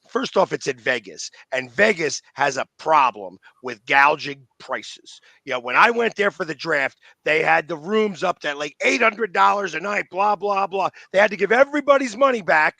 First off, it's in Vegas, and Vegas has a problem with gouging prices. When I went there for the draft, they had the rooms up to like $800 a night, blah, blah, blah. They had to give everybody's money back,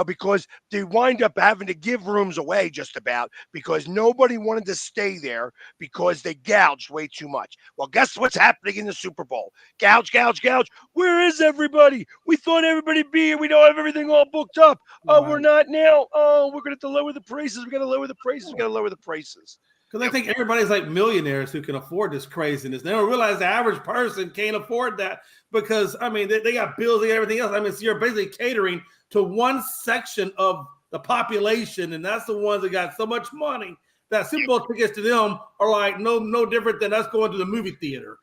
because they wind up having to give rooms away just about because nobody wanted to stay there because they gouged way too much. Well, guess what's happening in the Super Bowl? Gouge, gouge, gouge. Where is everybody? We thought everybody'd be here. We don't have everything all booked up. Oh, we're not now. Oh, we're going to have to lower the prices. We got to lower the prices. We got to lower the prices. Because I think everybody's like millionaires who can afford this craziness. They don't realize the average person can't afford that because, I mean, they got bills and everything else. I mean, so you're basically catering to one section of the population, and that's the ones that got so much money that Super Bowl tickets to them are like no different than us going to the movie theater.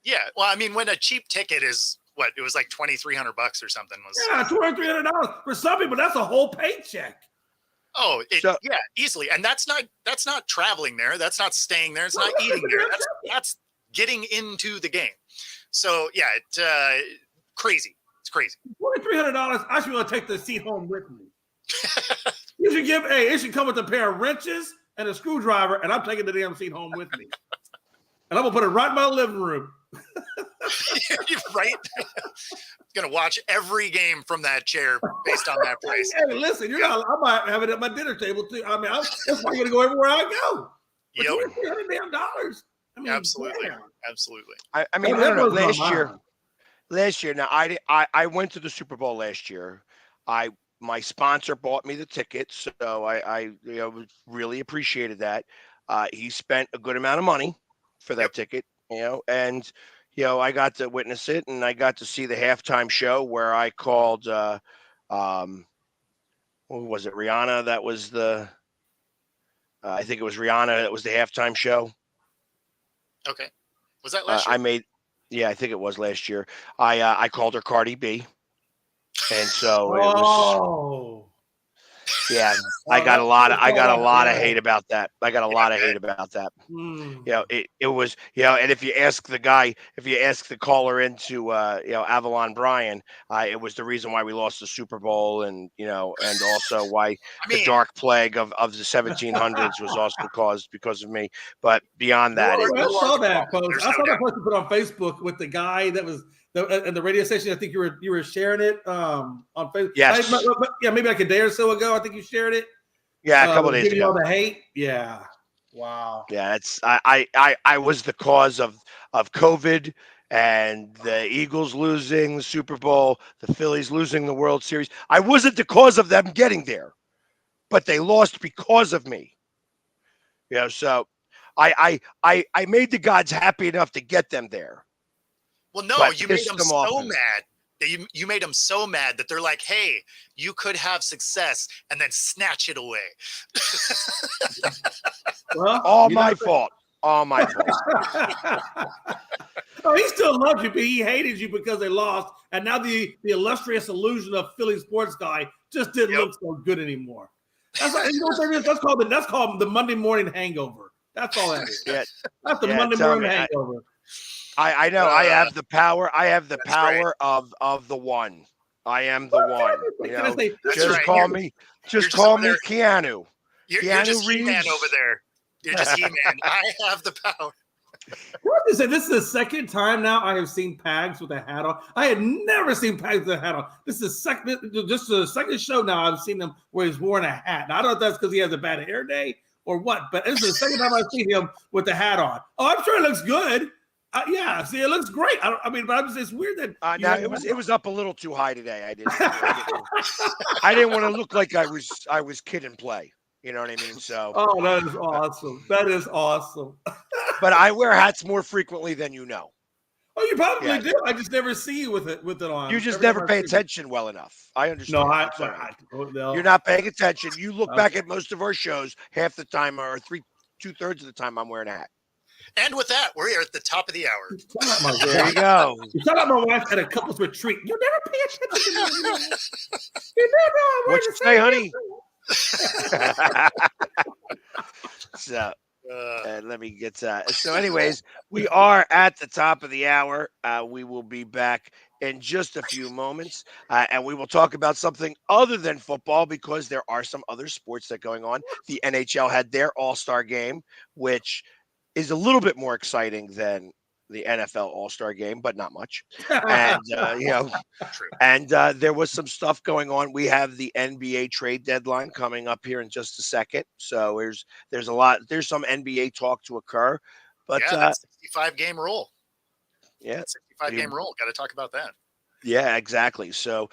Yeah. Well, I mean, when a cheap ticket is what, it was like $2,300 or something. Yeah, $200-300 for some people. That's a whole paycheck. Oh, yeah, easily. And that's not traveling there. That's not staying there. It's not eating there. That's getting into the game. So yeah, crazy. It's crazy. $2,300. I should be able to take the seat home with me. You should give it should come with a pair of wrenches and a screwdriver, and I'm taking the damn seat home with me. And I'm gonna put it right in my living room. Right? Gonna watch every game from that chair based on that price. Hey, listen, I might have it at my dinner table too. I mean, that's why I'm gonna go everywhere I go. Yep. $300 I mean, Absolutely. damn. Absolutely. I mean, I don't know. Last year. Now, I went to the Super Bowl last year. My sponsor bought me the ticket, so I really appreciated that. He spent a good amount of money for that ticket, and I got to witness it, and I got to see the halftime show where I called who was it? Rihanna. That was I think it was Rihanna. That was the halftime show. Okay. Was that last year? I think it was last year. I called her Cardi B, and so it was. Yeah, I got a lot of hate about that. It was, and if you ask the caller into Avalon Bryan, it was the reason why we lost the Super Bowl, and and also why the dark plague of the 1700s was also caused because of me. But beyond that, I saw that post. I saw that post you put on Facebook with the guy that was and the radio station. I think you were sharing it on Facebook. Yes. Maybe like a day or so ago. I think you shared it. Yeah, a couple of days ago. All the hate. Yeah. Wow. Yeah, I was the cause of COVID and the Eagles losing the Super Bowl, the Phillies losing the World Series. I wasn't the cause of them getting there, but they lost because of me. So I made the gods happy enough to get them there. Well, no, you made them so mad. You made them so mad that they're like, hey, you could have success and then snatch it away. Well, all my fault. Oh, he still loved you, but he hated you because they lost. And now the illustrious illusion of Philly sports guy just didn't look so good anymore. That's called the Monday morning hangover. That's all that is. Yeah. That's the Monday morning hangover. I know. I have the power. I have the power of the one. I am the one. Call me Keanu. You're just He-Man over there. You're just He-Man. I have the power. This is the second time now I have seen Pags with a hat on. I had never seen Pags with a hat on. This is the second show now I've seen him where he's wearing a hat. Now, I don't know if that's because he has a bad hair day or what, but this is the second time I've seen him with the hat on. Oh, I'm sure it looks good. See, it looks great. but it's weird that now it was up a little too high today. I didn't want to look like I was kid and play. You know what I mean? So. Oh, that is awesome. That is awesome. But I wear hats more frequently than you know. Oh, you probably do. I just never see you with it on. You just never pay attention well enough. I understand. No, you're not paying attention. You look back at most of our shows, half the time or 2/3 of the time I'm wearing a hat. And with that, we're at the top of the hour. There you go. Shout out my wife at a couple's retreat. You never pay attention to me. You never. What you say, honey? So let me get so anyways, we are at the top of the hour. We will be back in just a few moments, and we will talk about something other than football because there are some other sports that are going on. The NHL had their All-Star game, which is a little bit more exciting than the NFL All-Star game, but not much. And there was some stuff going on. We have the NBA trade deadline coming up here in just a second. So there's some NBA talk to occur. But that 65 game rule. Yeah, 65 game rule. Got to talk about that. Yeah, exactly. So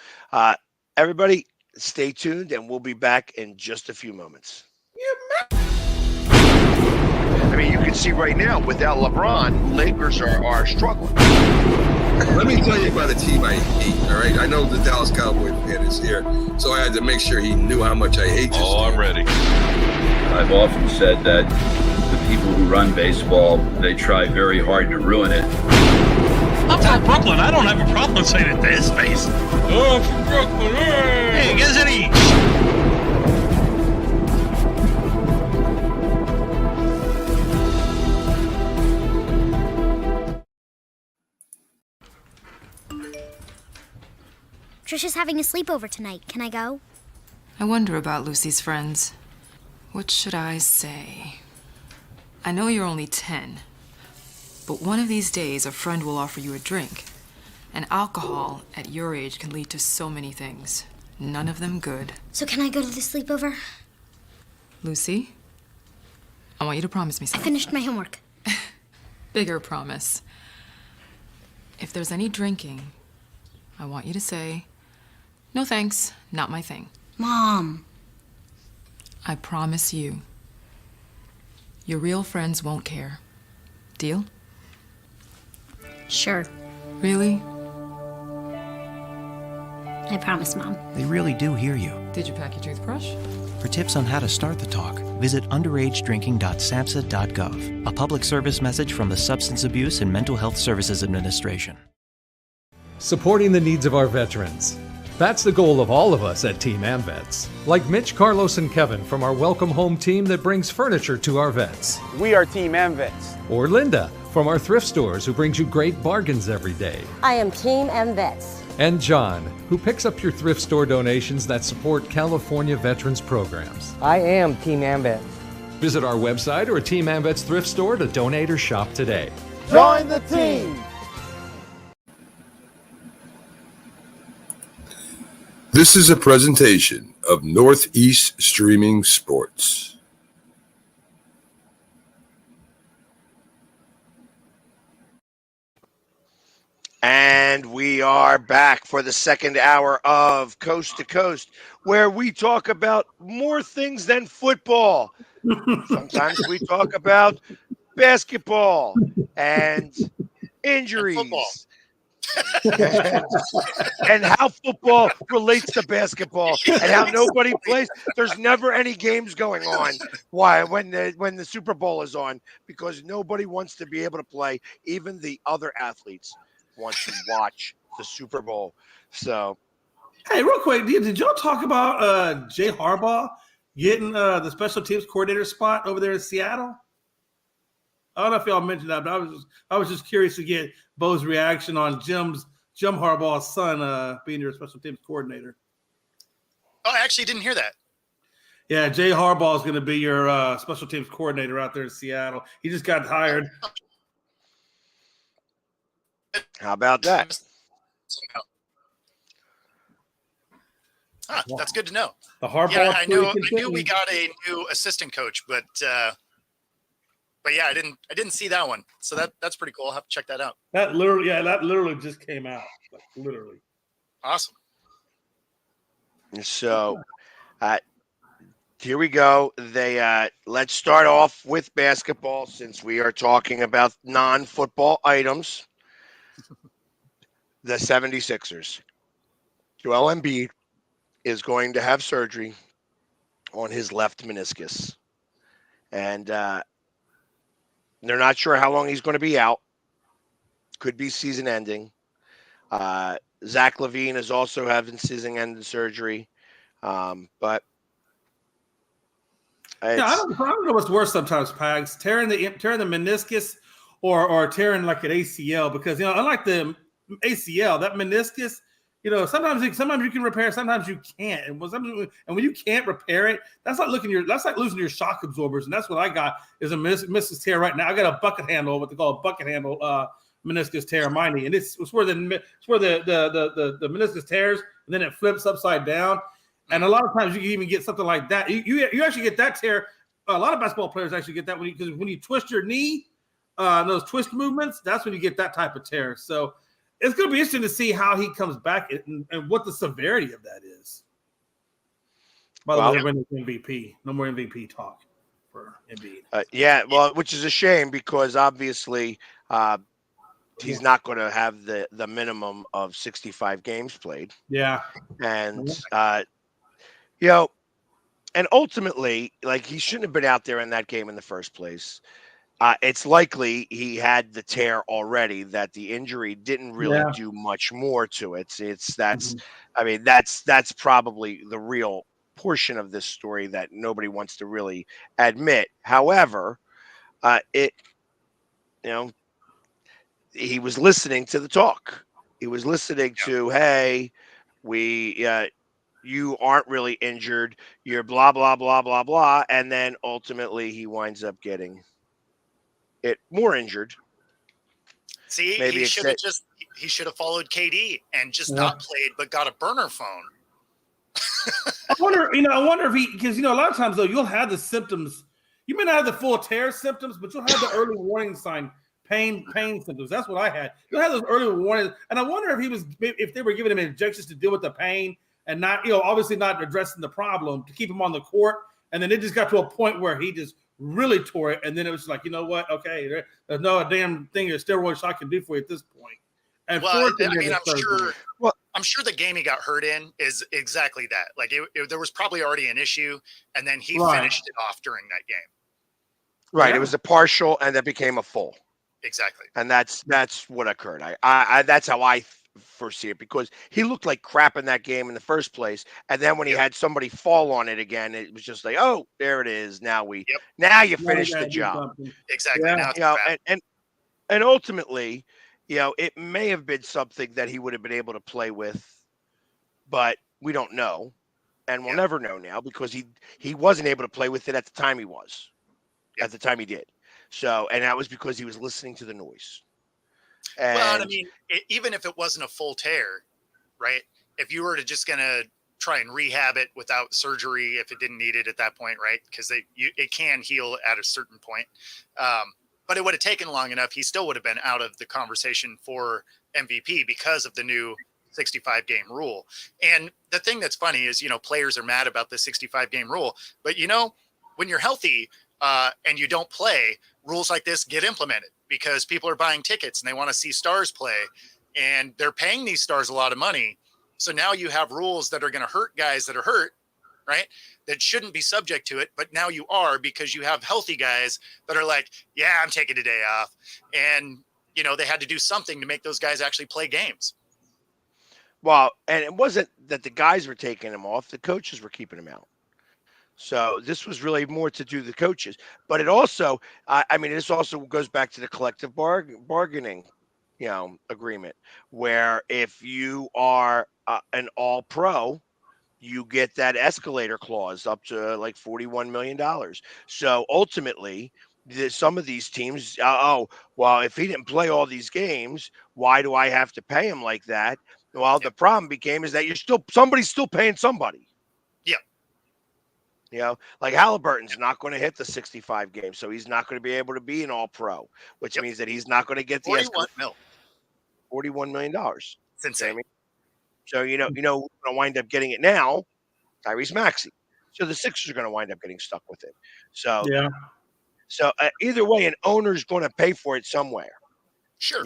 everybody, stay tuned, and we'll be back in just a few moments. I mean, you can see right now without LeBron, Lakers are struggling. Let me tell you about a team I hate. All right, I know the Dallas Cowboy fan is here, so I had to make sure he knew how much I hate this Oh, I'm team. ready. I've often said that the people who run baseball, they try very hard to ruin it. I'm from Brooklyn. I don't have a problem saying it to his face. Oh, I'm from Brooklyn. Hey, guys, any? Trisha's having a sleepover tonight. Can I go? I wonder about Lucy's friends. What should I say? I know you're only 10, but one of these days a friend will offer you a drink. And alcohol at your age can lead to so many things. None of them good. So can I go to the sleepover? Lucy, I want you to promise me I something. finished my homework. Bigger promise. If there's any drinking, I want you to say, "No thanks, not my thing." Mom. I promise you, your real friends won't care. Deal? Sure. Really? I promise, Mom. They really do hear you. Did you pack your toothbrush? For tips on how to start the talk, visit underagedrinking.samhsa.gov, a public service message from the Substance Abuse and Mental Health Services Administration. Supporting the needs of our veterans. That's the goal of all of us at Team AmVets. Like Mitch, Carlos, and Kevin from our Welcome Home team that brings furniture to our vets. We are Team AmVets. Or Linda from our thrift stores who brings you great bargains every day. I am Team AmVets. And John, who picks up your thrift store donations that support California veterans programs. I am Team AmVets. Visit our website or a Team AmVets thrift store to donate or shop today. Join the team! This is a presentation of Northeast Streaming Sports. And we are back for the second hour of Coast to Coast, where we talk about more things than football. Sometimes we talk about basketball and injuries. And how football relates to basketball and how nobody plays. There's never any games going on. Why? When the Super Bowl is on, because nobody wants to be able to play. Even the other athletes want to watch the Super Bowl. So, hey, real quick, did y'all talk about Jay Harbaugh getting the special teams coordinator spot over there in Seattle? I don't know if y'all mentioned that, but I was just curious to get Bo's reaction on Jim Harbaugh's son being your special teams coordinator. Oh, I actually didn't hear that. Yeah, Jay Harbaugh is going to be your special teams coordinator out there in Seattle. He just got hired. how about that? That's good to know. The Harbaugh. Yeah, I knew we got a new assistant coach, but yeah, I didn't see that one. So that's pretty cool. I'll have to check that out. That literally just came out. Like, literally. Awesome. So, here we go. Let's start off with basketball since we are talking about non-football items. The 76ers. Joel Embiid is going to have surgery on his left meniscus. And they're not sure how long he's going to be out. Could be season ending. Zach LaVine is also having season-ending surgery. But I don't know what's worse sometimes, Pags. Tearing the meniscus or tearing like an ACL, because unlike the ACL, that meniscus, sometimes you can repair, sometimes you can't. And when you can't repair it, that's like losing your shock absorbers. And that's what I got is a meniscus tear right now. I got a bucket handle, what they call a bucket handle meniscus tear in my knee, and it's where the meniscus tears and then it flips upside down. And a lot of times you can even get something like that. You actually get that tear. A lot of basketball players actually get that because when you twist your knee, those twist movements, that's when you get that type of tear. So it's going to be interesting to see how he comes back and what the severity of that is. By the way, they're winning MVP. No more MVP talk. for Embiid. Yeah, well, which is a shame because obviously he's not going to have the minimum of 65 games played, Yeah. and you know, and ultimately, like he shouldn't have been out there in that game in the first place. It's likely he had the tear already. That the injury didn't really Yeah. do much more to it. It's that's, Mhm. I mean, that's probably the real portion of this story that nobody wants to really admit. However, it you know he was listening to the talk. He was listening to, hey, we you aren't really injured. You're blah blah blah blah blah, and then ultimately he winds up getting it more injured. See, Maybe except he should have followed KD and just Yeah. not played, but got a burner phone. I wonder if he, because a lot of times though you'll have the symptoms. You may not have the full tear symptoms, but you'll have the early warning sign, pain symptoms. That's what I had. You'll have those early warnings, and I wonder if they were giving him injections to deal with the pain and not, obviously not addressing the problem to keep him on the court. And then it just got to a point where he just really tore it, and then it was like, you know what? Okay, there's no damn thing a steroid shot can do for you at this point. And Well, I mean, I'm sure the game he got hurt in is exactly that. Like there was probably already an issue, and then he finished it off during that game. right, Yeah. it was a partial, and that became a full, Exactly. and that's what occurred. I that's how I foresee it because he looked like crap in that game in the first place, and then when he had somebody fall on it again, it was just like, oh, there it is. Now you Now finished gotta the do job. something. Exactly. Yeah. Now it's And ultimately, it may have been something that he would have been able to play with, but we don't know, and we'll never know now because he wasn't able to play with it at the time at the time he did. So, and that was because he was listening to the noise. well, and I And mean, even if it wasn't a full tear, right? If you were to just gonna try and rehab it without surgery, if it didn't need it at that point, right? Because it can heal at a certain point. But it would have taken long enough. He still would have been out of the conversation for MVP because of the new 65 game rule. And the thing that's funny is, players are mad about the 65 game rule, but when you're healthy and you don't play, rules like this get implemented because people are buying tickets and they want to see stars play, and they're paying these stars a lot of money. So now you have rules that are going to hurt guys that are hurt, right? That shouldn't be subject to it, but now you are because you have healthy guys that are like, yeah, I'm taking a day off. And, they had to do something to make those guys actually play games. well, and it wasn't that the guys were taking him off; the coaches were keeping him out. So this was really more to do with the coaches, but it also, I mean, this also goes back to the collective bargaining, agreement, where if you are an all pro, you get that escalator clause up to like $41 million. So ultimately, some of these teams, oh, well, if he didn't play all these games, why do I have to pay him like that? Well, the problem became is that somebody's still paying somebody. Yeah. Like Halliburton's not going to hit the 65 games, so he's not going to be able to be an all pro, which means that he's not going to get the 41 mil. $41 million. It's insane. I mean? So, who's going to wind up getting it now? Tyrese Maxey. So the Sixers are going to wind up getting stuck with it. So, Yeah. so either way, an owner's going to pay for it somewhere. Sure.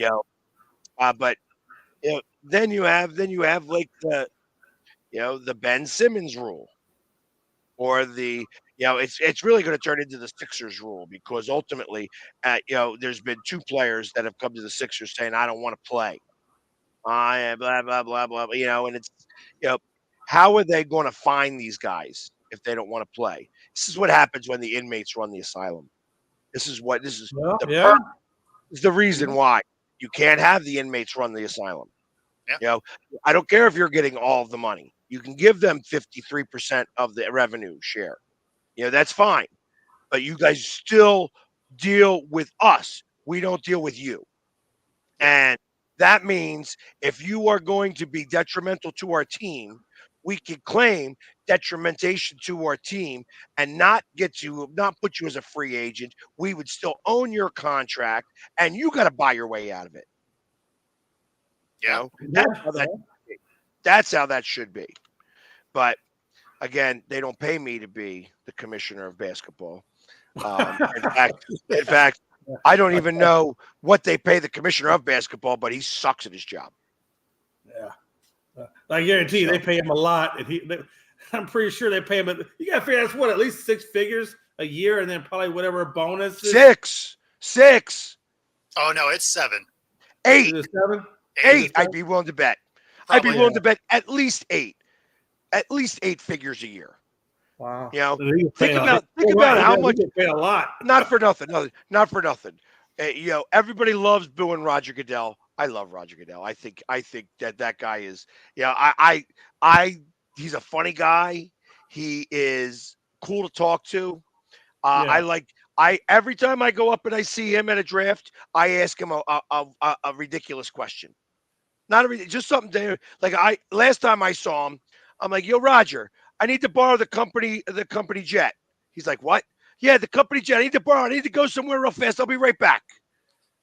But then you have like the Ben Simmons rule, or it's really going to turn into the Sixers rule because ultimately, there's been two players that have come to the Sixers saying, I don't want to play. Blah, blah, blah, blah, and it's, how are they going to find these guys if they don't want to play? This is what happens when the inmates run the asylum. This is Well, the yeah. is the reason why you can't have the inmates run the asylum. Yeah. I don't care if you're getting all of the money. You can give them 53% of the revenue share. That's fine. But you guys still deal with us. We don't deal with you. And that means if you are going to be detrimental to our team, we can claim detrimentation to our team and not put you as a free agent. We would still own your contract, and you got to buy your way out of it. Yeah. That's how that should be. But again, they don't pay me to be the commissioner of basketball. In fact, I don't even know what they pay the commissioner of basketball, but he sucks at his job. Yeah. I guarantee you, they pay him a lot, and I'm pretty sure they pay him. You got to figure that's what, at least 6 figures a year, and then probably whatever bonus. Six. Oh no, it's 7. 8. Is it 7? 8. I'd be willing to bet. Probably, I'd be willing to bet at least 8. At least 8 figures a year. Wow. You know, think about how much. Pay a lot. Not for nothing. No, not for nothing. Everybody loves booing Roger Goodell. I love Roger Goodell. I think that guy is. He's a funny guy. He is cool to talk to. Every time I go up and I see him at a draft, I ask him a ridiculous question. Just something last time I saw him, I'm like, yo, Roger, I need to borrow the company jet. He's like, what? Yeah, the company jet. I need to go somewhere real fast. I'll be right back.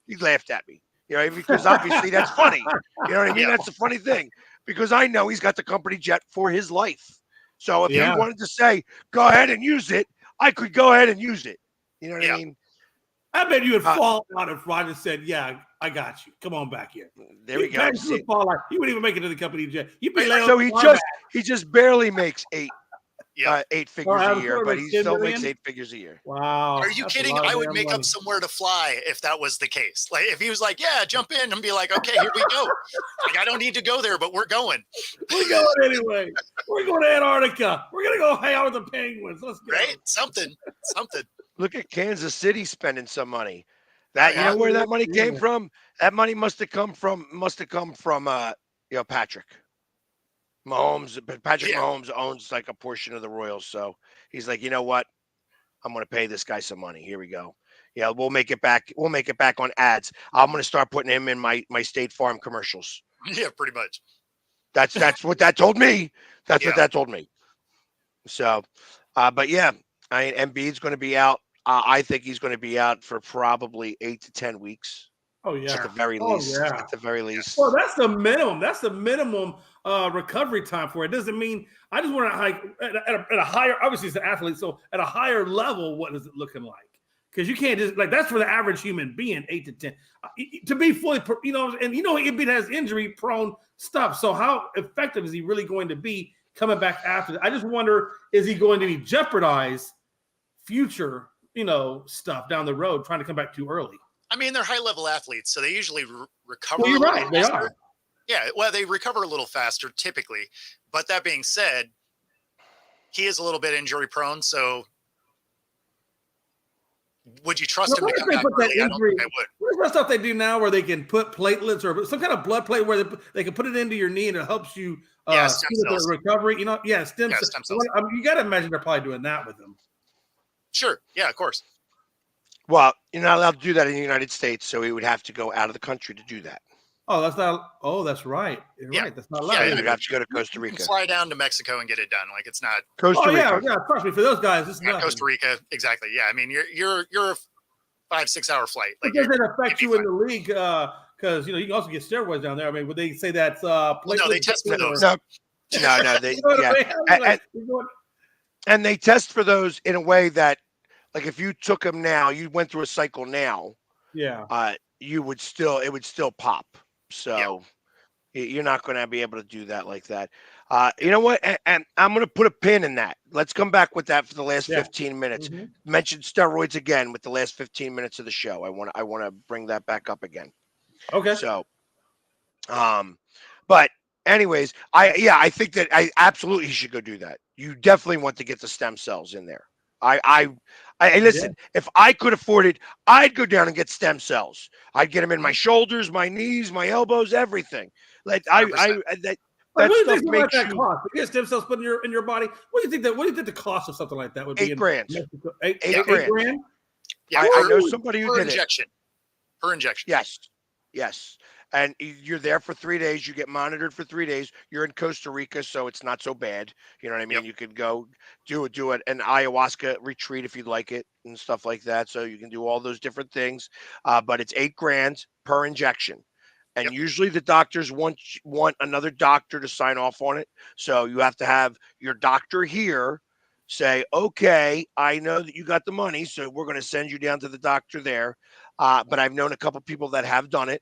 He laughed at me, because obviously that's funny. You know what I mean? That's the funny thing, because I know he's got the company jet for his life. So if he wanted to say, go ahead and use it, I could go ahead and use it. You know what I mean? I bet you would fall out if Roger said, yeah, I got you. Come on back here. There we go. He wouldn't even make it to the company jet. So he just barely makes 8 figures a year, but he still makes 8 figures a year. Wow. Are you kidding? I would make up somewhere to fly if that was the case. Like if he was like, yeah, jump in and be like, okay, here we go. Like I don't need to go there, but we're going. We're going anyway. We're going to Antarctica. We're going to go hang out with the penguins. Let's go. Right? Something. Look at Kansas City spending some money. Where that money came from? That money must have come from Patrick Mahomes. But Patrick Mahomes owns like a portion of the Royals, so he's like, you know what? I'm going to pay this guy some money. Here we go. Yeah, we'll make it back. We'll make it back on ads. I'm going to start putting him in my State Farm commercials. Yeah, pretty much. That's what that told me. That's what that told me. So, but yeah, Embiid's going to be out. I think he's going to be out for probably 8 to 10 weeks. Oh yeah, at the very least. Yeah. At the very least. Well, that's the minimum. That's the minimum recovery time for it. Doesn't mean I just want to at a higher. Obviously, it's an athlete, so at a higher level, what is it looking like? Because you can't just that's for the average human being, 8 to 10 to be fully, and Embiid has injury prone stuff. So how effective is he really going to be coming back after that? I just wonder, is he going to be jeopardize future stuff down the road, trying to come back too early? I mean, they're high-level athletes, so they usually recover. Well, you're right. They are. Yeah, well, they recover a little faster typically. But that being said, he is a little bit injury-prone, so would you trust him to come back early? I don't think I would. What's that stuff they do now where they can put platelets or some kind of blood plate where they can put it into your knee and it helps you stem cells. recovery? Stem cells. You got to imagine they're probably doing that with them. Sure. Yeah, of course. Well, you're not allowed to do that in the United States, so he would have to go out of the country to do that. Oh, that's not. Oh, that's right. You're right. That's not allowed. Yeah, you'd have to go to Costa Rica. Fly down to Mexico and get it done. Like it's not Costa Rica. Yeah. Trust me, for those guys, it's not Costa Rica. Exactly. Yeah. I mean, you're a 5-6 hour flight. Like, does it affect you in the league? Because you can also get steroids down there. I mean, would they say that's no, they test for those. No. They and they test for those in a way that, like, if you took them now, you went through a cycle now. Yeah. It would still pop. So you're not going to be able to do that like that. You know what? And I'm going to put a pin in that. Let's come back with that for the last 15 minutes. Mm-hmm. Mention steroids again with the last 15 minutes of the show. I want to bring that back up again. Okay. So, but anyways, I think that I absolutely should go do that. You definitely want to get the stem cells in there. I listen, if I could afford it, I'd go down and get stem cells. I'd get them in my shoulders, my knees, my elbows, everything. Like that stuff makes you cost. You get stem cells put in your body. What do you think the cost of something like that would be? $8,000. $8 grand? Yeah, I know somebody who did injection. Per injection. Yes. And you're there for 3 days. You get monitored for 3 days. You're in Costa Rica, so it's not so bad. You know what I mean? Yep. You could go do an ayahuasca retreat if you'd like it and stuff like that. So you can do all those different things. But it's $8,000 per injection. And usually the doctors want another doctor to sign off on it. So you have to have your doctor here say, okay, I know that you got the money, so we're going to send you down to the doctor there. But I've known a couple people that have done it,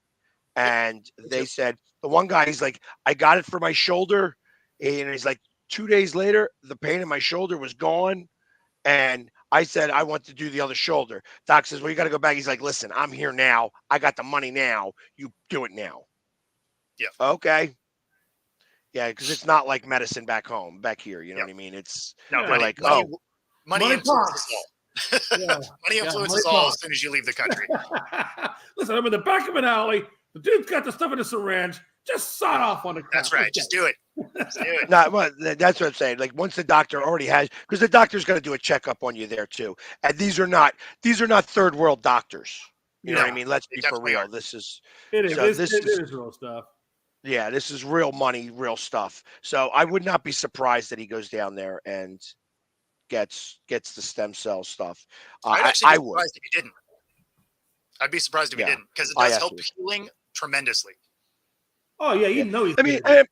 and they said the one guy, he's like, I got it for my shoulder, and he's like, 2 days later, the pain in my shoulder was gone, and I said I want to do the other shoulder. Doc says, well, you got to go back. He's like, listen, I'm here now. I got the money now. You do it now. Yeah. Okay. Yeah, because it's not like medicine back here. You know what I mean? It's no, they're money, like, money influences all. Yeah. Money influences all as soon as you leave the country. Listen, I'm in the back of an alley. The dude's got the stuff in a syringe. Just sign off on the crap. That's right. Just do it. Just do it. No, well, that's what I'm saying. Like once the doctor already has, because the doctor's going to do a checkup on you there too. And these are not third world doctors. You know what I mean? Let's be for real. This is it is. So It this is real stuff. Yeah, this is real money, real stuff. So I would not be surprised that he goes down there and gets the stem cell stuff. I'd actually be surprised if he didn't. I'd be surprised if he didn't, because it does help healing tremendously. Oh yeah, you know he's. I mean, and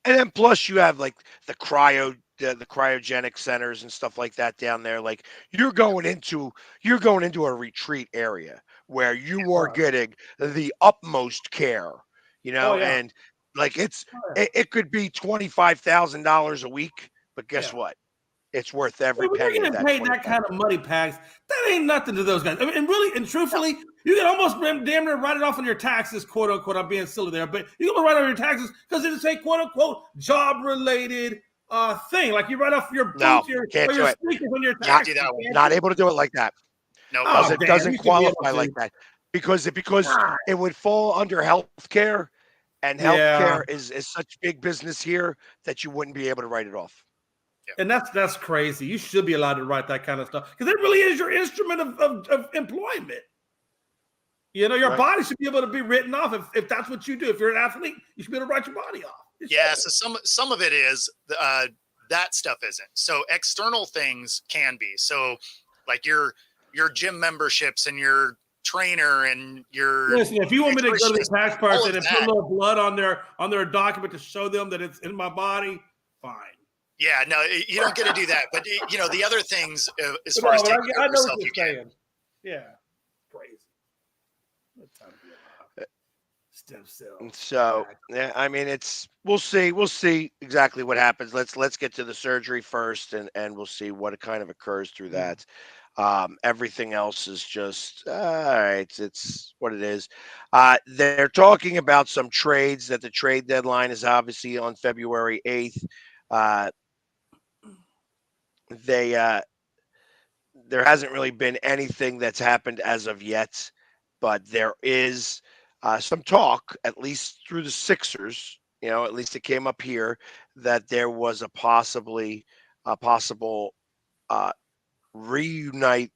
then plus you have like the cryogenic centers and stuff like that down there. Like you're going into a retreat area where you are getting the utmost care. And like it could be $25,000 a week, but guess what? It's worth every penny. You're getting paid that kind of money, Pags. That ain't nothing to those guys. I mean, and really and truthfully, you can almost damn near write it off on your taxes, quote unquote. I'm being silly there, but you can write it on your taxes because it's a quote unquote job related thing. Like you write off your boots, your sneakers on your taxes. Not able to do it like that. No, it doesn't qualify like that because it would fall under healthcare. And healthcare is such big business here that you wouldn't be able to write it off. And that's crazy. You should be allowed to write that kind of stuff because it really is your instrument of employment. Your body should be able to be written off if that's what you do. If you're an athlete, you should be able to write your body off. Yeah, so some of it is that stuff isn't. So external things can be. So like your gym memberships and your trainer and your listen. If you want me to go to the tax person and put a little blood on their document to show them that it's in my body, fine. Yeah, no, you don't get to do that. But the other things as far as taking care of yourself, you can. Yeah, crazy. Stem cell. So yeah, I mean we'll see exactly what happens. Let's get to the surgery first, and we'll see what kind of occurs through that. Everything else is just all right. It's what it is. They're talking about some trades that the trade deadline is obviously on February 8th. There hasn't really been anything that's happened as of yet, but there is some talk, at least through the Sixers. At least it came up here that there was a possible reuniting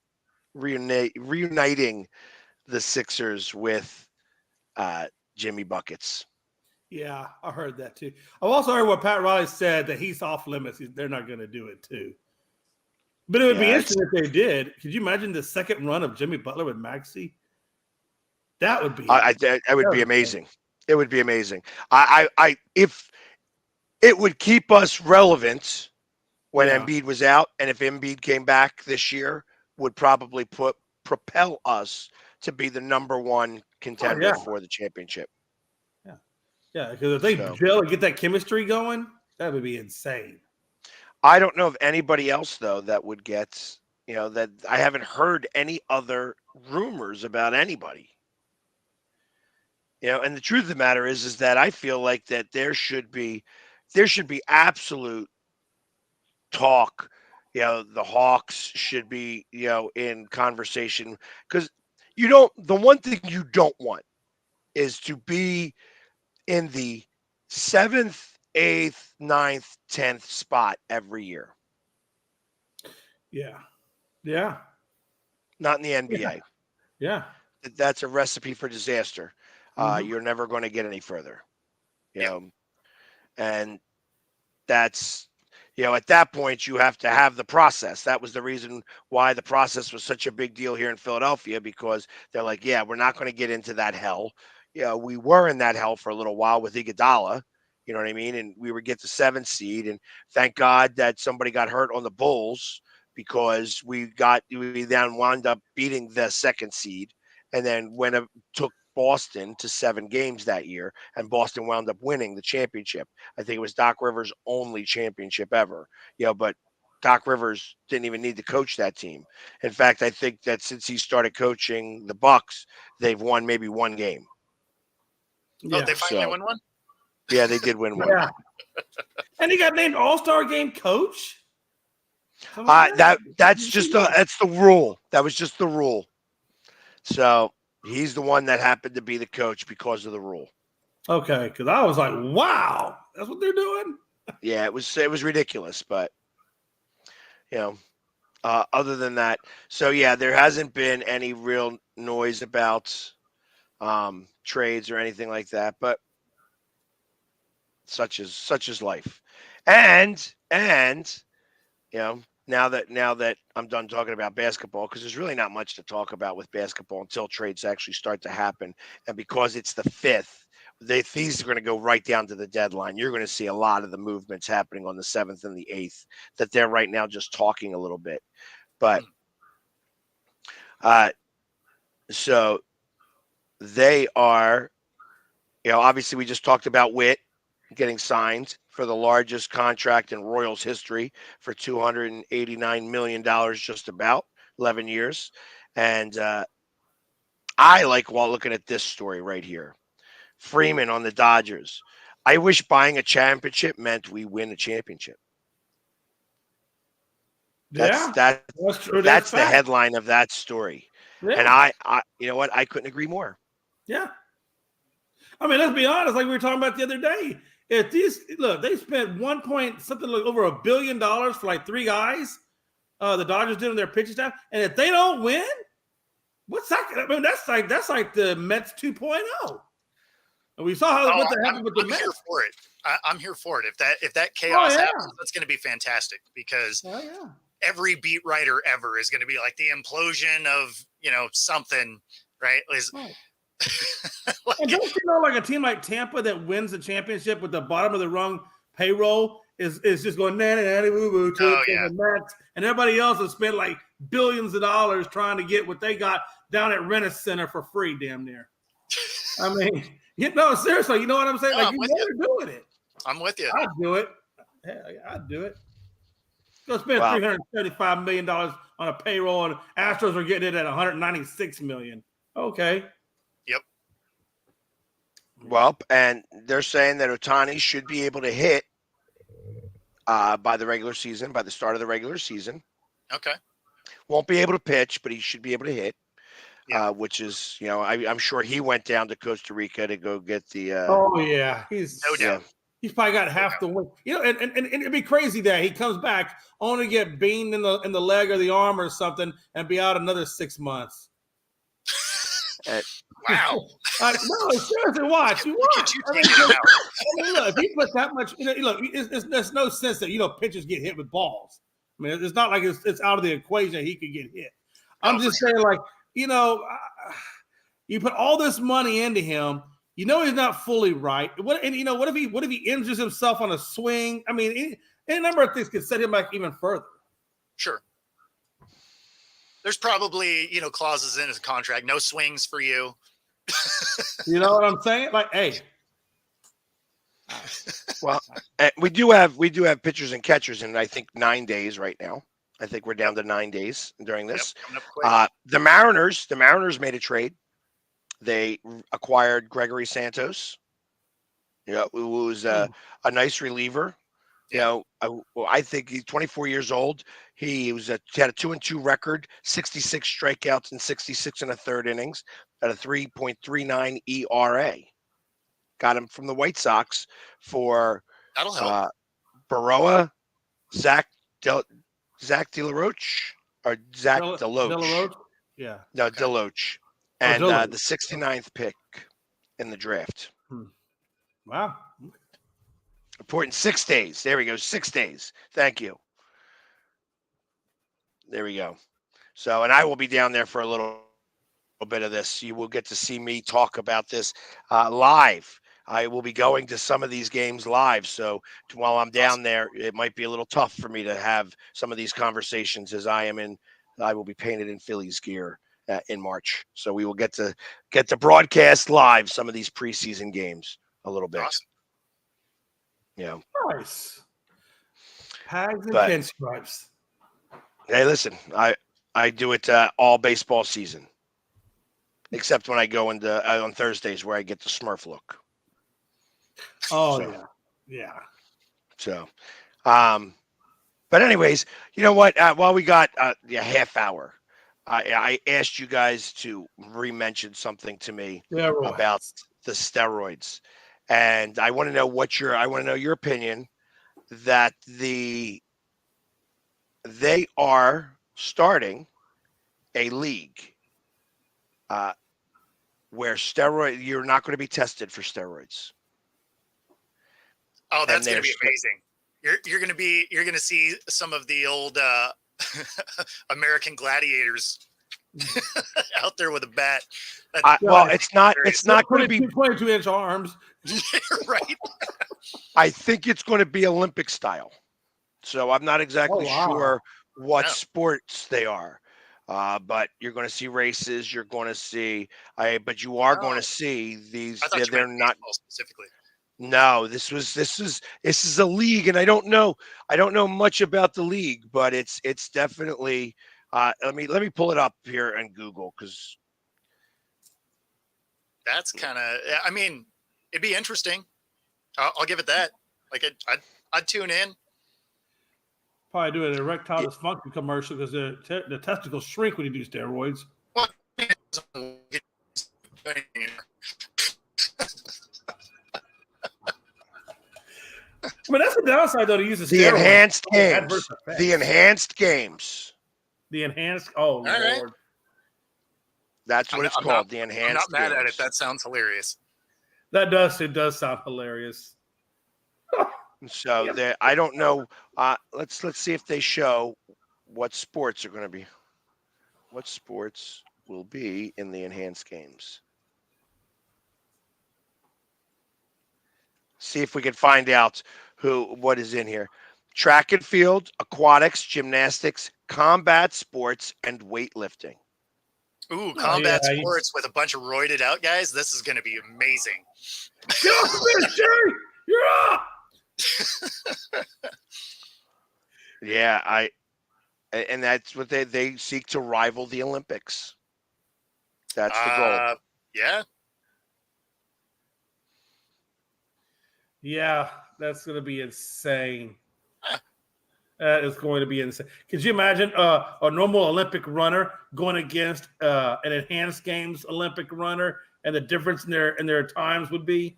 the Sixers with Jimmy Buckets. Yeah, I heard that too. I've also heard what Pat Riley said that he's off limits. They're not going to do it too. But it would be interesting if they did. Could you imagine the second run of Jimmy Butler with Maxey? That would be. That would be amazing. It would be amazing. If it would keep us relevant when Embiid was out, and if Embiid came back this year, would probably propel us to be the number one contender for the championship. Yeah, because if they gel and get that chemistry going, that would be insane. I don't know of anybody else though that would get. That I haven't heard any other rumors about anybody. And the truth of the matter is that I feel like that there should be absolute talk. The Hawks should be, in conversation because the one thing you don't want is to be in the 7th, 8th, 9th, 10th spot every year. Yeah. Yeah. Not in the NBA. Yeah. That's a recipe for disaster. You're never going to get any further. And that's, at that point, you have to have the process. That was the reason why the process was such a big deal here in Philadelphia, because they're like, yeah, we're not going to get into that hell. we were in that hell for a little while with Iguodala. You know what I mean? And we would get the 7th seed, and thank God that somebody got hurt on the Bulls because we then wound up beating the 2nd seed, and then took Boston to 7 games that year, and Boston wound up winning the championship. I think it was Doc Rivers' only championship ever. But Doc Rivers didn't even need to coach that team. In fact, I think that since he started coaching the Bucks, they've won maybe 1 game. Oh, they finally won one? Yeah, they did win one. Yeah. And he got named All-Star Game coach? That's the rule. That was just the rule. So he's the one that happened to be the coach because of the rule. Okay, because I was like, wow, that's what they're doing? Yeah, it was ridiculous, but other than that, so yeah, there hasn't been any real noise about trades or anything like that, but such is life. And now that I'm done talking about basketball, because there's really not much to talk about with basketball until trades actually start to happen, and because it's the 5th, these are going to go right down to the deadline. You're going to see a lot of the movements happening on the 7th and the 8th that they're right now just talking a little bit, but so they are, obviously we just talked about Witt getting signed for the largest contract in Royals history for $289 million, just about 11 years. And I like looking at this story right here. Freeman on the Dodgers. I wish buying a championship meant we win a championship. That's true. That's the headline of that story. Yeah. And I you know what? I couldn't agree more. Yeah. I mean, let's be honest, like we were talking about the other day. If they spent over $1 billion for like 3 guys, the Dodgers did on their pitching staff, and if they don't win, what's that? I mean, that's like the Mets 2.0. And we saw what happened with the Mets. I'm here for it. I'm here for it. If that chaos happens, that's going to be fantastic because every beat writer ever is going to be like the implosion of something, right? And don't you know, like a team like Tampa that wins the championship with the bottom of the rung payroll is just going nanny woo woo to the Mets, and everybody else has spent like billions of dollars trying to get what they got down at Renner Center for free, damn near. I mean, seriously, you know what I'm saying? Like you're doing it. I'm with you. I'd do it. I'd do it. Go spend $375 million on a payroll, and Astros are getting it at $196 million. Okay. Yep. Well, and they're saying that Ohtani should be able to hit by the start of the regular season. Okay. Won't be able to pitch, but he should be able to hit. Yeah. Which is, I'm sure he went down to Costa Rica to go get the. Oh yeah, he's no doubt. He's probably got half the win. And it'd be crazy that he comes back only to get beamed in the leg or the arm or something and be out another 6 months. Wow. No, seriously, watch. You watch. Look, if he puts that much, there's no sense that pitchers get hit with balls. I mean, it's not like it's out of the equation that he could get hit. I'm just saying, like, you put all this money into him. He's not fully right. What if he injures himself on a swing? I mean, any number of things could set him back even further. Sure. There's probably, clauses in his contract. No swings for you. You know what I'm saying? Like, hey. Well, we do have pitchers and catchers in, I think, 9 days right now. I think we're down to 9 days during this. The Mariners made a trade. They acquired Gregory Santos. Who was a nice reliever. I think he's 24 years old. He had a 2-2 record, 66 strikeouts in 66 1/3 innings at a 3.39 ERA. Got him from the White Sox for Baroa, Zach DeLaroche or Zach Deloach. Yeah. No, okay. Deloach. And the 69th pick in the draft. Wow. Important 6 days. There we go. 6 days. Thank you. There we go. So, and I will be down there for a little bit of this. You will get to see me talk about this live. I will be going to some of these games live. So while I'm down there, it might be a little tough for me to have some of these conversations as I will be painted in Phillies gear in March. So we will get to broadcast live some of these preseason games a little bit. Awesome. Yeah. Nice. Pags and But pinstripes. hey, listen, I do it all baseball season, except when I go into on Thursdays where I get the Smurf look. Oh So, yeah. So, but anyways, you know what? While we got a half hour, I asked you guys to re-mention something to me about the steroids, and I want to know your opinion that they are starting a league where you're not going to be tested for steroids. Oh, that's going to be amazing. You're going to see some of the old American gladiators out there with a bat. Well, it's not going to be 22-inch arms. Right. I think it's going to be Olympic style. So I'm not exactly sure what sports they are. But you're going to see races. You're going to see, but you are going to see these. I thought They're not specifically. No, this is a league, and I don't know much about the league, but it's definitely. Let me pull it up here and Google because that's kind of. I mean, it'd be interesting. I'll give it that. Like I'd tune in. Probably do an erectile dysfunction commercial because the testicles shrink when you do steroids. I mean, that's the downside, though, to use the enhanced games. The enhanced games. The enhanced. Oh, Lord. Right. That's what it's called. The enhanced. I'm not mad games. at it. That sounds hilarious. It does sound hilarious. So I don't know. Let's see if they show what sports are going to be. What sports will be in the enhanced games? See if we can find out what is in here. Track and field, aquatics, gymnastics, combat sports, and weightlifting. Ooh, combat sports with a bunch of roided out guys. This is going to be amazing. Get off the bench, Jerry! You're up! Yeah, and that's what they seek to rival the Olympics. That's the goal. Yeah. Yeah, that's going to be insane. That is going to be insane. Could you imagine a normal Olympic runner going against an enhanced games Olympic runner, and the difference in their times would be?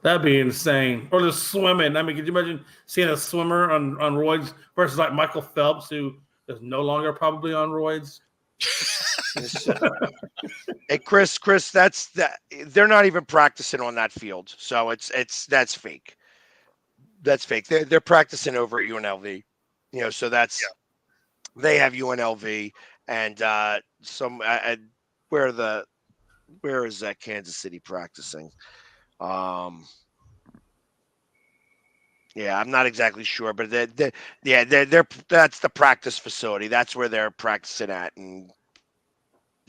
That'd be insane. Or the swimming. I mean, could you imagine seeing a swimmer on roids versus like Michael Phelps, who is no longer probably on roids? Hey, Chris, that's that. They're not even practicing on that field, so that's fake. That's fake. They're practicing over at UNLV, So they have UNLV and where is that Kansas City practicing? Yeah, I'm not exactly sure, but that's the practice facility. That's where they're practicing at, and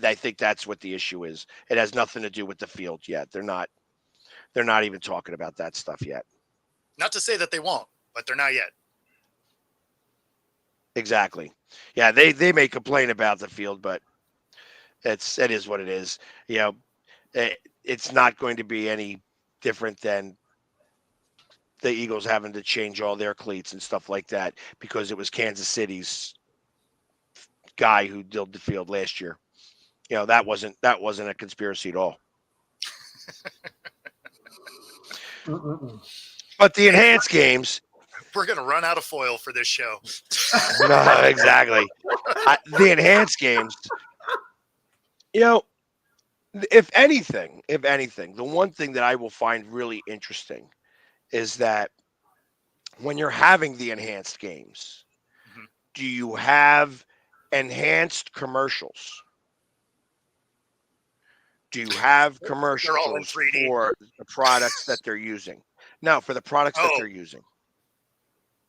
I think that's what the issue is. It has nothing to do with the field yet. They're not even talking about that stuff yet. Not to say that they won't, but they're not yet. Exactly. Yeah, they may complain about the field, but it is what it is. It's not going to be any different than the Eagles having to change all their cleats and stuff like that because it was Kansas City's guy who did the field last year. That wasn't a conspiracy at all. But the enhanced games. We're going to run out of foil for this show. No, exactly. The enhanced games. If anything, the one thing that I will find really interesting is that when you're having the enhanced games, do you have enhanced commercials? Do you have They're all in commercials 3D. for the products that they're using? No, for the products that Oh. they're using.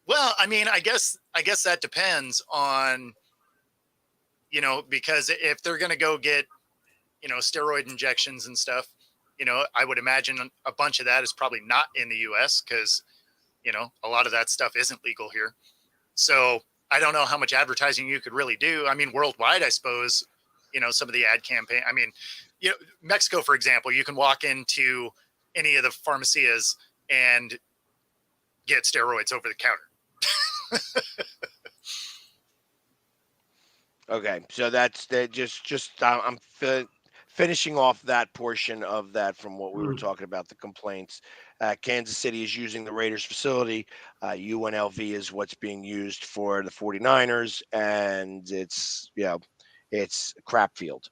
Well, I mean, I guess that depends on, because if they're going to go get, steroid injections and stuff, I would imagine a bunch of that is probably not in the US because, a lot of that stuff isn't legal here. So I don't know how much advertising you could really do. I mean, worldwide, I suppose, some of the ad campaign. I mean, Mexico, for example, you can walk into any of the pharmacias and get steroids over the counter. Okay, so that's that. I'm finishing off that portion of that from what we were talking about, the complaints. Kansas City is using the Raiders facility. UNLV is what's being used for the 49ers, and it's a crap field.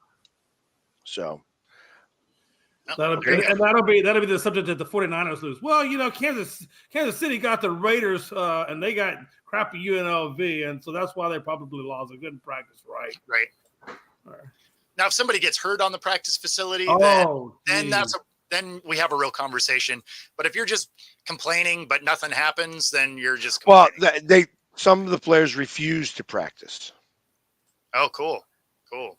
So that'll be the subject that the 49ers lose. Well, Kansas City got the Raiders and they got crappy UNLV, and so that's why they probably lost. They couldn't practice right. Right. Now, if somebody gets hurt on the practice facility, then we have a real conversation. But if you're just complaining but nothing happens, then you're just complaining. Some of the players refuse to practice. Oh, cool.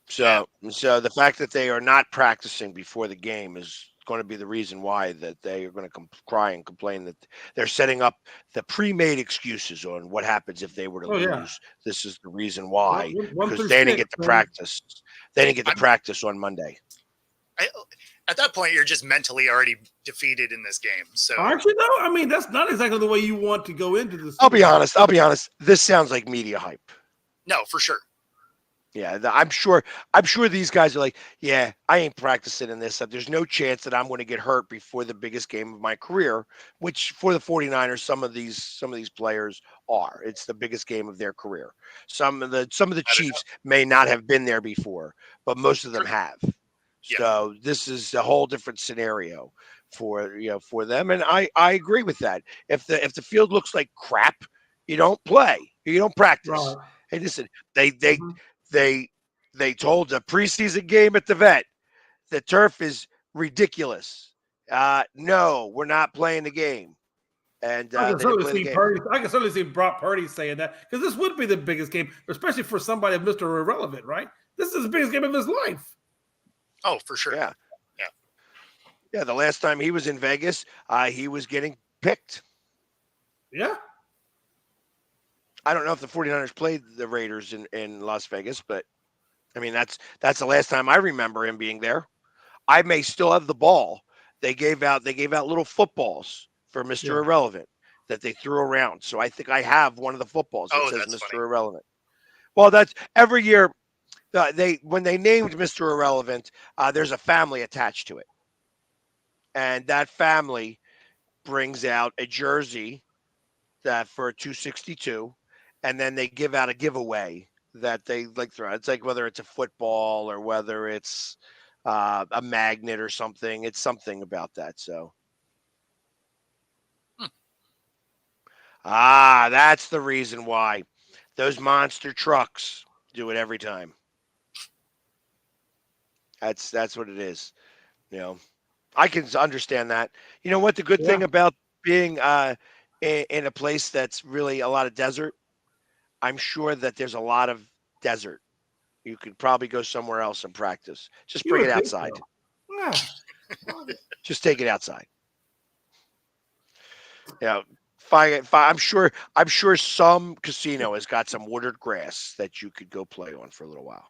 So the fact that they are not practicing before the game is going to be the reason why that they are going to cry and complain that they're setting up the pre-made excuses on what happens if they were to lose. Yeah. This is the reason why, One because through they didn't six, get to practice. They didn't get to practice on Monday. At that point, you're just mentally already defeated in this game. So aren't you though? I mean, that's not exactly the way you want to go into this. I'll be honest. This sounds like media hype. No, for sure. Yeah, I'm sure these guys are like, yeah, I ain't practicing in this. There's no chance that I'm going to get hurt before the biggest game of my career, which for the 49ers, some of these players are. It's the biggest game of their career. Some of the Chiefs may not have been there before, but most of them have. Yeah. So this is a whole different scenario for them, and I agree with that. If the field looks like crap, you don't play. You don't practice. Right. Hey, listen, they told a preseason game at the vet, the turf is ridiculous. No, we're not playing the game. And I can certainly see Brock Purdy saying that, because this would be the biggest game, especially for somebody of Mr. Irrelevant, right? This is the biggest game of his life. Oh, for sure. Yeah. The last time he was in Vegas, he was getting picked. Yeah. I don't know if the 49ers played the Raiders in Las Vegas, but I mean, that's the last time I remember him being there. I may still have the ball. They gave out little footballs for Mr. Irrelevant that they threw around. So I think I have one of the footballs that says Mr. Funny. Irrelevant. Well, that's every year. When they named Mr. Irrelevant, there's a family attached to it, and that family brings out a jersey that for $262. And then they give out a giveaway that they like throw. It's like whether it's a football or whether it's a magnet or something. It's something about that. So, that's the reason why those monster trucks do it every time. That's what it is. I can understand that. You know what? The good thing about being in a place that's really a lot of desert, I'm sure that there's a lot of desert. You could probably go somewhere else and practice. Just bring it outside. So. Just take it outside. I'm sure some casino has got some wooded grass that you could go play on for a little while.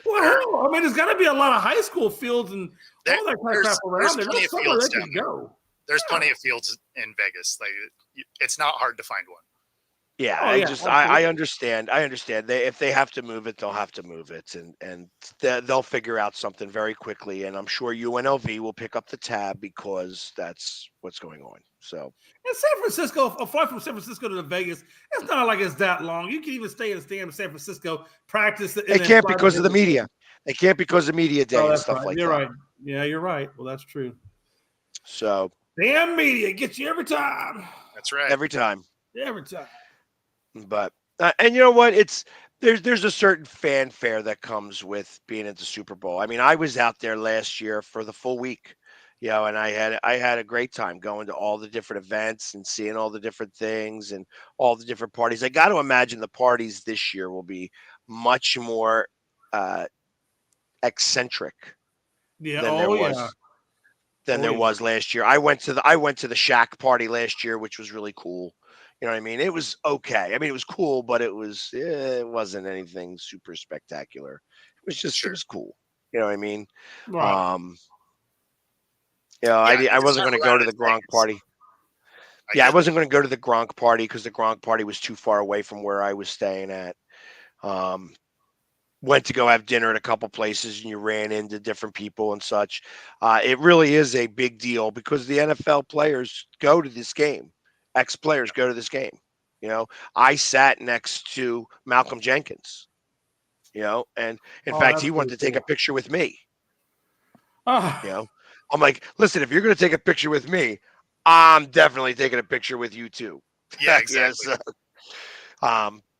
Well, I mean, there's got to be a lot of high school fields and all that kind of crap around there. Plenty of fields down there. Go. There's plenty of fields in Vegas. Like, it's not hard to find one. Yeah, I understand. If they have to move it, they'll have to move it, and they'll figure out something very quickly. And I'm sure UNLV will pick up the tab because that's what's going on. So, in San Francisco, a flight from San Francisco to Vegas, it's not like it's that long. You can even stay in San Francisco, practice. They can't because of the media. They can't because of media day and stuff like that. You're right. Yeah, you're right. Well, that's true. So, damn media gets you every time. That's right. Every time. Every time. But and you know what? There's a certain fanfare that comes with being at the Super Bowl. I mean, I was out there last year for the full week, and I had a great time going to all the different events and seeing all the different things and all the different parties. I got to imagine the parties this year will be much more uh, eccentric Yeah. than there Oh yeah. was than Oh there yeah. was last year. I went to the Shack party last year, which was really cool. You know what I mean? It was okay. I mean, it was cool, but it wasn't anything super spectacular. It Sure. was cool. You know what I mean? Right. Um, Yeah, I I think this wasn't time going to go around to the it's Gronk Vegas. party. I Yeah, I get wasn't going to go to the Gronk party because the Gronk party was too far away from where I was staying at. Um, Went to go have dinner at a couple places and you ran into different people and such. It really is a big deal because the NFL players go to this game. Ex players go to this game. You know, I sat next to Malcolm Jenkins, and in Oh, fact, that's he pretty wanted to take a cool. picture with me. Ah, You know, I'm like, listen, if you're going to take a picture with me, I'm definitely taking a picture with you too. Yeah, Yes. exactly.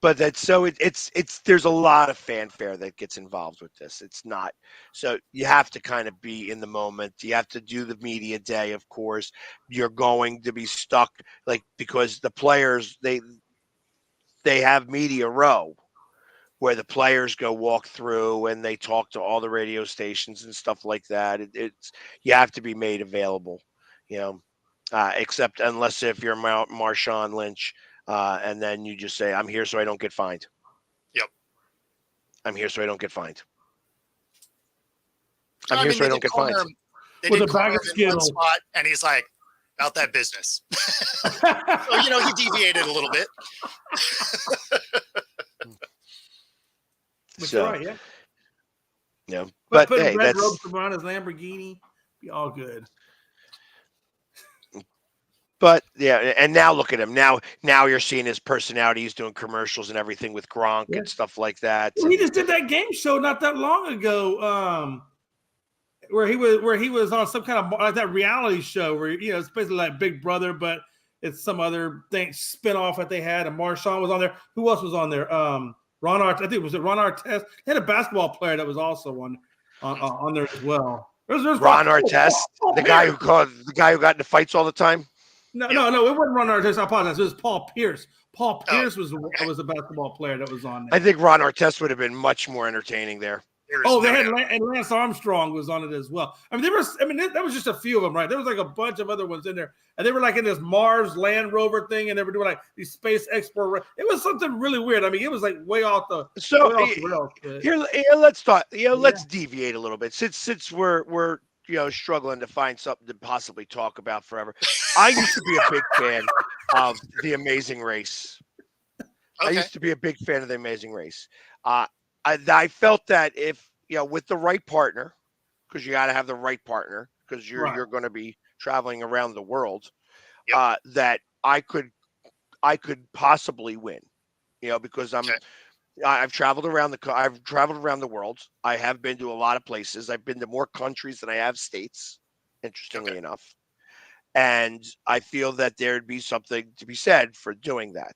But that's so it's there's a lot of fanfare that gets involved with this. It's not so you have to kind of be in the moment. You have to do the media day, of course. You're going to be stuck like because the players they have media row where the players go walk through and they talk to all the radio stations and stuff like that. It's you have to be made available, you know, except unless if you're Marshawn Lynch, and then you just say, "I'm here so I don't get fined. Yep. I'm here so I don't get fined. I'm I here mean, so I don't get fined." They with did a corner bag of him in one Skittles. spot, and he's like, "About that business." So he deviated a little bit. But you're So, right, yeah. But but put hey, red that's ropes around his Lamborghini, be all good. but yeah, and now look at him. Now you're seeing his personality. He's doing commercials and everything with Gronk Yeah. and stuff like that. Well, he And just did that game show not that long ago, where he was on some kind of like that reality show where it's basically like Big Brother, but it's some other thing spinoff that they had, and Marshawn was on there. Who else was on there? Ron Art, I think was it Ron Artest? They had a basketball player that was also on there as well. There's Ron Artest, Paul the guy Pierce. who got into fights all the time. No, Yep. no, no, it wasn't Ron Artest. I apologize. It was Paul Pierce. Paul Oh, Pierce was okay. was a basketball player that was on I there. think Ron Artest would have been much more entertaining there. There's Oh, they no had doubt. and Lance Armstrong was on it as well. I mean, that was just a few of them, right? There was like a bunch of other ones in there, and they were like in this Mars Land Rover thing, and they were doing like these space exploration. It was something really weird. I mean, it was like So way off the rails. But here, let's talk. yeah, Let's deviate a little bit since we're struggling to find something to possibly talk about forever. I used to be a big fan of The Amazing Race. I Okay. used to be a big fan of The Amazing Race. I felt that if with the right partner, because you got to have the right partner, because right. you're going to be traveling around the world, Yep. that I could possibly win. Because Okay. I've traveled around the world. I have been to a lot of places. I've been to more countries than I have states, interestingly Okay. enough. And I feel that there'd be something to be said for doing that.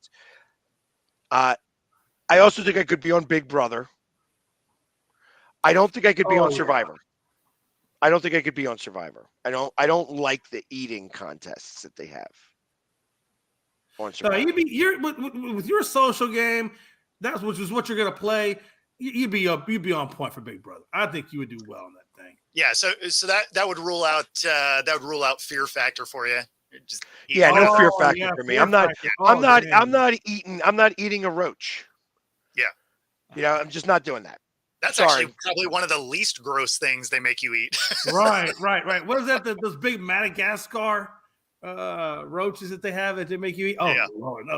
I also think I could be on Big Brother. I don't think I could be Oh on yeah. Survivor. I don't think I could be on Survivor. I don't like the eating contests that they have on No, Survivor. you're with your social game. That's which is what you're gonna play. You'd be on point for Big Brother. I think you would do well on that thing. Yeah. So that would rule out Fear Factor for you. Just Yeah, no fear Oh, factor yeah, for me. Fear I'm not. Factor. I'm Oh, not. damn. I'm not eating a roach. Yeah. I'm just not doing that. That's Sorry. actually probably one of the least gross things they make you eat. Right. What is that? Those big Madagascar roaches that they have that they make you eat? Oh, Yeah. Lord, no,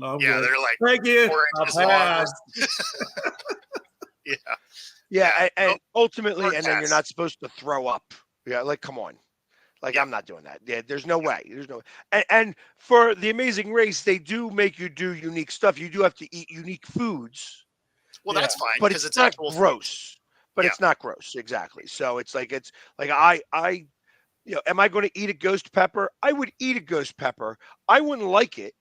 I'm Yeah, good. they're like Thank you. 4 I'll inches long. pass. Yeah. Yeah, and ultimately, hard and then you're pass. not supposed to throw up. Yeah, like come on. Like I'm not doing that. Yeah, there's no way. There's no. And for the Amazing Race, they do make you do unique stuff. You do have to eat unique foods, Well, Yeah. that's fine but because it's it's not actual food. gross. But Yeah. it's not gross, exactly. So it's like I am I going to eat a ghost pepper? I would eat a ghost pepper. I wouldn't like it.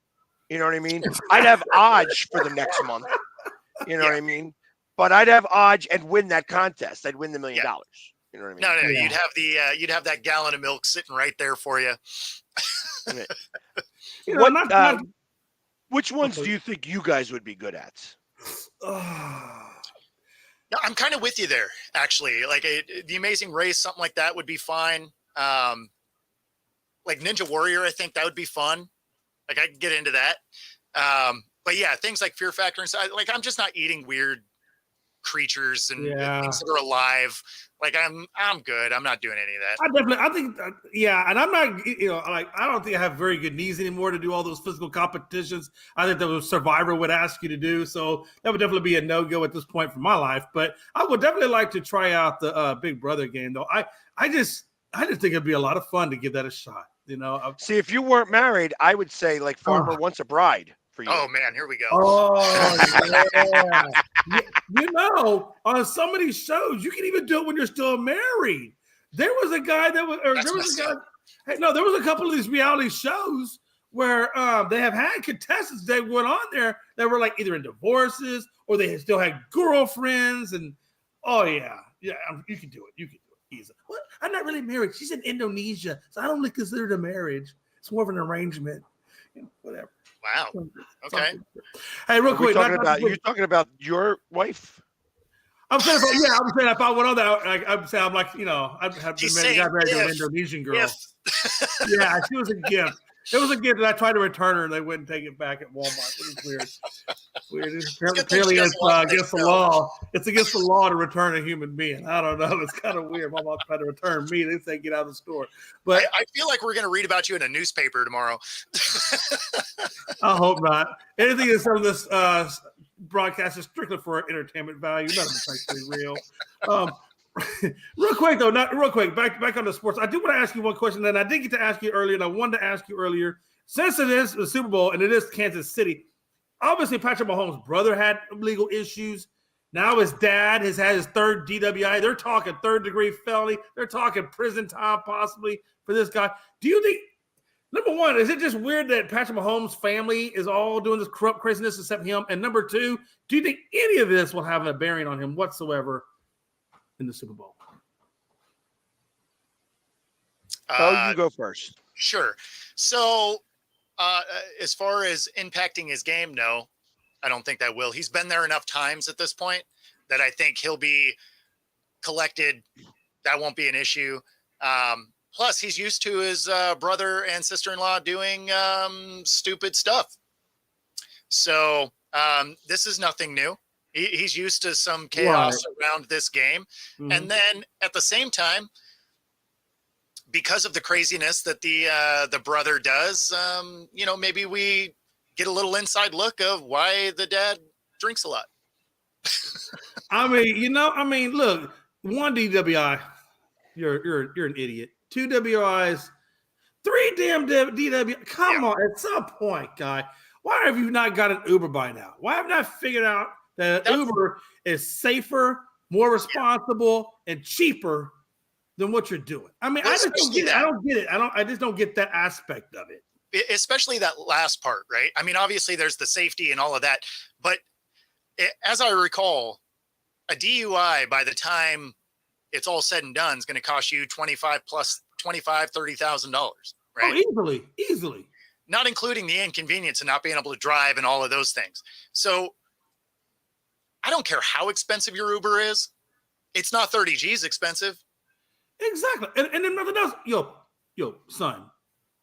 You know what I mean? I'd have odds for the next month. You know what I mean? But I'd have odds and win that contest. I'd win the $1 million. You know what I mean? No, you'd have that gallon of milk sitting right there for you. Which ones do you think you guys would be good at? No, I'm kind of with you there, actually. Like the Amazing Race, something like that would be fine. Like Ninja Warrior, I think that would be fun. Like I could get into that. But yeah, things like Fear Factor and stuff. Like I'm just not eating weird creatures and things that are alive. Like I'm good. I'm not doing any of that. I think, and I'm not, like I don't think I have very good knees anymore to do all those physical competitions. I think that was Survivor would ask you to do. So that would definitely be a no-go at this point for my life. But I would definitely like to try out the Big Brother game, though. I just think it'd be a lot of fun to give that a shot. See, if you weren't married, I would say like Farmer Wants a Bride for you. Oh man, here we go. Oh yeah. On some of these shows, you can even do it when you're still married. There was a guy there was a couple of these reality shows where they have had contestants that went on there that were like either in divorces or they still had girlfriends, and you can do it. You can do it easy. What? I'm not really married. She's in Indonesia, so I don't really consider it a marriage. It's more of an arrangement. Whatever. Wow. Okay. Hey, real quick. You're talking about your wife? I'm saying, if I went on that, I'm saying, I'm like, I've got married to an Indonesian girl. Yeah, she was a gift. It was a gift that I tried to return her and they wouldn't take it back at Walmart. It was weird. It's apparently it's against the law. It's against the law to return a human being. I don't know. It's kind of weird. My mom tried to return me. They say get out of the store. But I feel like we're going to read about you in a newspaper tomorrow. I hope not. Anything in some of this broadcast is strictly for entertainment value. None of it's actually real. Real quick, back on the sports. I do want to ask you one question that I did get to ask you earlier, and I wanted to ask you earlier. Since it is the Super Bowl and it is Kansas City, obviously Patrick Mahomes' brother had legal issues. Now his dad has had his third DWI. They're talking third-degree felony. They're talking prison time possibly for this guy. Do you think, number one, is it just weird that Patrick Mahomes' family is all doing this corrupt craziness except him? And number two, do you think any of this will have a bearing on him whatsoever in the Super Bowl? You go first. Sure. So as far as impacting his game, no, I don't think that will. He's been there enough times at this point that I think he'll be collected. That won't be an issue. Plus, he's used to his brother and sister-in-law doing stupid stuff. So this is nothing new. He's used to some chaos around this game. Mm-hmm. And then at the same time, because of the craziness that the brother does, maybe we get a little inside look of why the dad drinks a lot. Look, one DWI, you're an idiot. Two WIs, three damn DWI. Come on, at some point, guy. Why have you not got an Uber by now? Why have you not figured out that Uber is safer, more responsible, and cheaper than what you're doing? I mean, I just don't get it. I don't get it. I just don't get that aspect of it. Especially that last part, right? I mean, obviously there's the safety and all of that, but as I recall, a DUI by the time it's all said and done is going to cost you $30,000, right? Oh, easily. Not including the inconvenience of not being able to drive and all of those things. So I don't care how expensive your Uber is. It's not 30 G's expensive. Exactly. And then nothing else. Yo, son.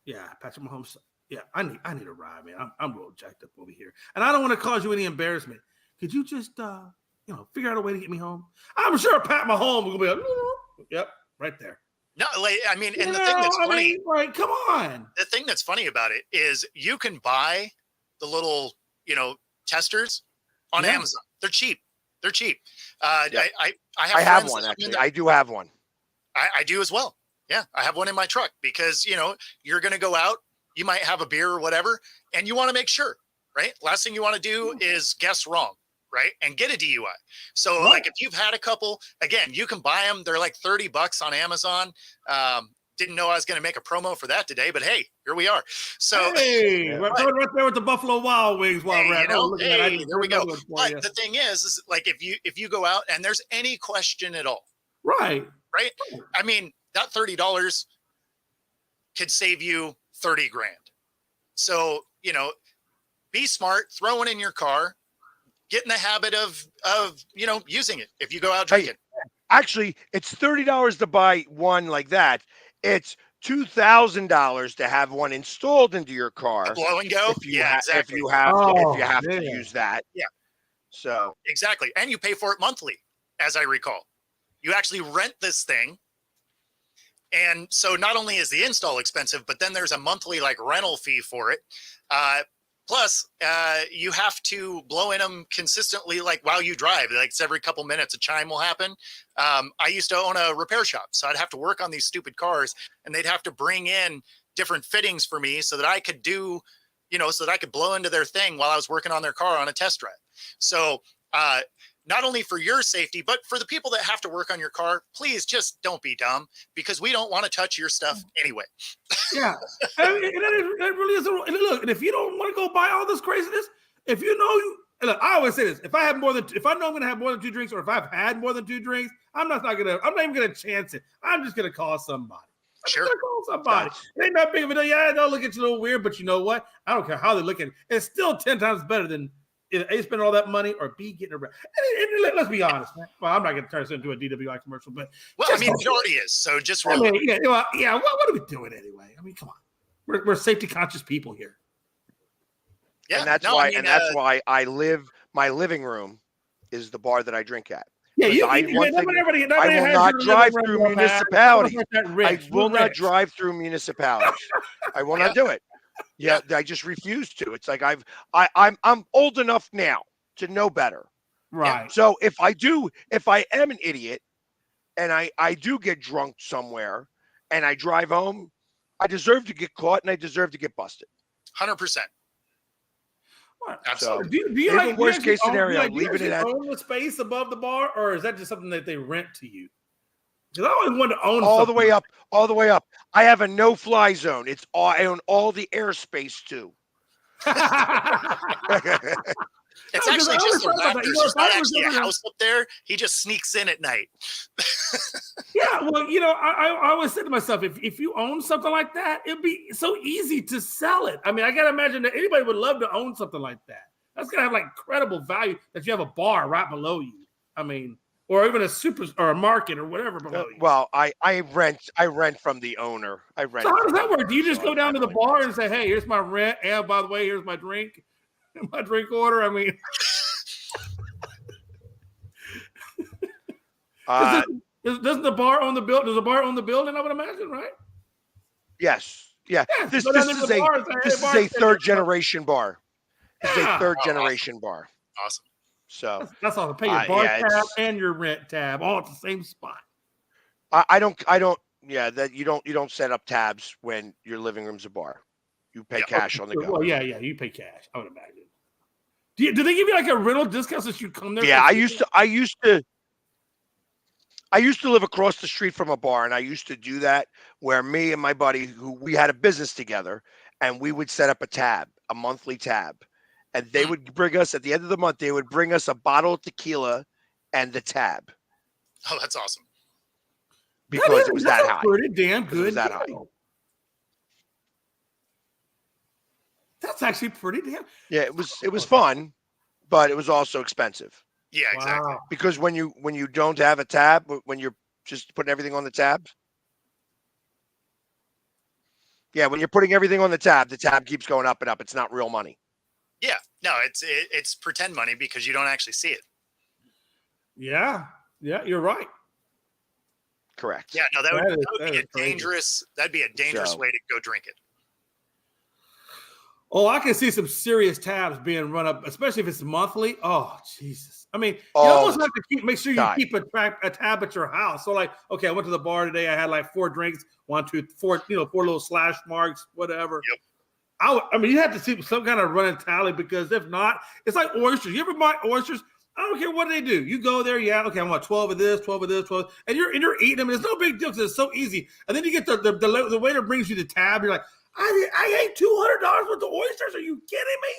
Yeah, Patrick Mahomes. Yeah, I need a ride, man. I'm real jacked up over here. And I don't want to cause you any embarrassment. Could you just figure out a way to get me home? I'm sure Pat Mahomes will be like, yep, right there. No, I mean, and the thing that's funny, come on. The thing that's funny about it is you can buy the little, testers on Amazon. They're cheap. I have one actually. I do have one. I do as well. Yeah, I have one in my truck because you're going to go out. You might have a beer or whatever, and you want to make sure, right? Last thing you want to do is guess wrong, right? And get a DUI. So like if you've had a couple, again, you can buy them. They're like $30 on Amazon. didn't know I was going to make a promo for that today, but hey, here we are. So hey, right there with the Buffalo Wild Wings while we're at. There we go. But the thing is like if you go out and there's any question at all, right? I mean, that $30 could save you 30 grand. So, be smart, throw it in your car, get in the habit of using it if you go out drinking. Actually, it's $30 to buy one like that. It's $2,000 to have one installed into your car. A blow and go? Exactly. If you have to use that. Yeah. So exactly. And you pay for it monthly, as I recall. You actually rent this thing. And so not only is the install expensive, but then there's a monthly rental fee for it. Plus, you have to blow in them consistently, while you drive. It's every couple minutes a chime will happen. I used to own a repair shop, so I'd have to work on these stupid cars, and they'd have to bring in different fittings for me so that I could do, so that I could blow into their thing while I was working on their car on a test drive. So not only for your safety, but for the people that have to work on your car, please just don't be dumb, because we don't want to touch your stuff anyway. Yeah. I mean, that really is. Look, and if you don't want to go buy all this craziness, if you know look, I always say this: if I know I'm going to have more than 2 drinks, or if I've had more than 2 drinks, I'm not even going to chance it. I'm just going to call somebody. Sure. Call somebody. It ain't that big of a deal. Yeah, they'll look at you a little weird, but you know what? I don't care how they look at it. It's still 10 times better than A, spending all that money, or B, getting around. And let's be honest, man. Well, I'm not going to turn this into a DWI commercial, but it already is. So just what are we doing anyway? I mean, come on. We're safety conscious people here. Yeah, and that's why I live. My living room is the bar that I drink at. Yeah, I will not drive through municipalities. I will not drive through municipalities. I will not do it. Yeah, I just refuse to. It's like I'm old enough now to know better. Right. So if I am an idiot and I do get drunk somewhere and I drive home, I deserve to get caught and I deserve to get busted. 100%. So, do you worst case scenario, leaving it at own the space above the bar, or is that just something that they rent to you? Because I always wanted to own all the way up. I have a no-fly zone. I own all the airspace too. It's actually just a Raptors. There's not actually a house up there. He just sneaks in at night. Yeah, well, I always said to myself, if you own something like that, it'd be so easy to sell it. I mean, I got to imagine that anybody would love to own something like that. That's going to have incredible value that you have a bar right below you. I mean, or even a super or a market or whatever below you. Well, I rent from the owner. I rent. So how does that work? Do you just go down to the bar and say, "Hey, here's my rent, and by the way, here's my drink order"? I mean, doesn't the bar own the building? Does the bar own the building? I would imagine, right? Yes. Yeah. This is a third generation bar. This is a third generation bar. Awesome. So that's all. Pay your bar tab and your rent tab all at the same spot. I don't. Yeah, that you don't set up tabs when your living room's a bar. You pay cash on the go. Well, yeah, you pay cash. I would imagine. Do they give you a rental discount since you come there? Yeah, I used to live across the street from a bar, and I used to do that where me and my buddy, we had a business together, and we would set up a monthly tab. And they would bring us, at the end of the month, they would bring us a bottle of tequila and the tab. Oh, that's awesome. Because it was that high. Pretty damn good. It was that high. That's actually pretty damn. Yeah, it was fun, but it was also expensive. Yeah, exactly. Because when you don't have a tab, when you're just putting everything on the tab. Yeah, when you're putting everything on the tab keeps going up and up. It's not real money. Yeah, no, it's pretend money because you don't actually see it. Yeah, you're right. Correct. Yeah, no, that would be a dangerous. That'd be a dangerous way to go drink it. Oh, I can see some serious tabs being run up, especially if it's monthly. Oh, Jesus! I mean, you almost have to make sure you keep a tab at your house. So, okay, I went to the bar today. I had 4 drinks, 1, 2, 4, 4 little slash marks, whatever. Yep. I mean, you have to see some kind of running tally because if not, it's like oysters. You ever buy oysters I don't care what they do. You go there, yeah, okay, I want 12 of this, 12 of this, 12, and you're eating them. It's no big deal because it's so easy. And then you get the waiter brings you the tab. You're like, I ate $200 worth of oysters. Are you kidding me?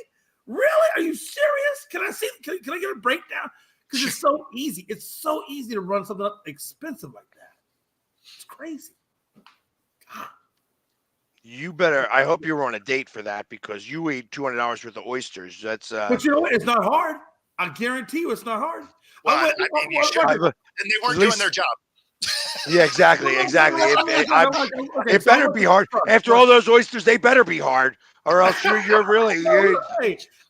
Really? Are you serious? Can I see? Can I get a breakdown? Because it's so easy. It's so easy to run something up expensive like that. It's crazy. God. You better. I hope you were on a date for that because you ate $200 worth of oysters. That's. But you know what? It's not hard. I guarantee you, it's not hard. Well, I mean, you should. And they weren't doing their job. Yeah, exactly. It better be hard. After all those oysters, they better be hard, or else you're really.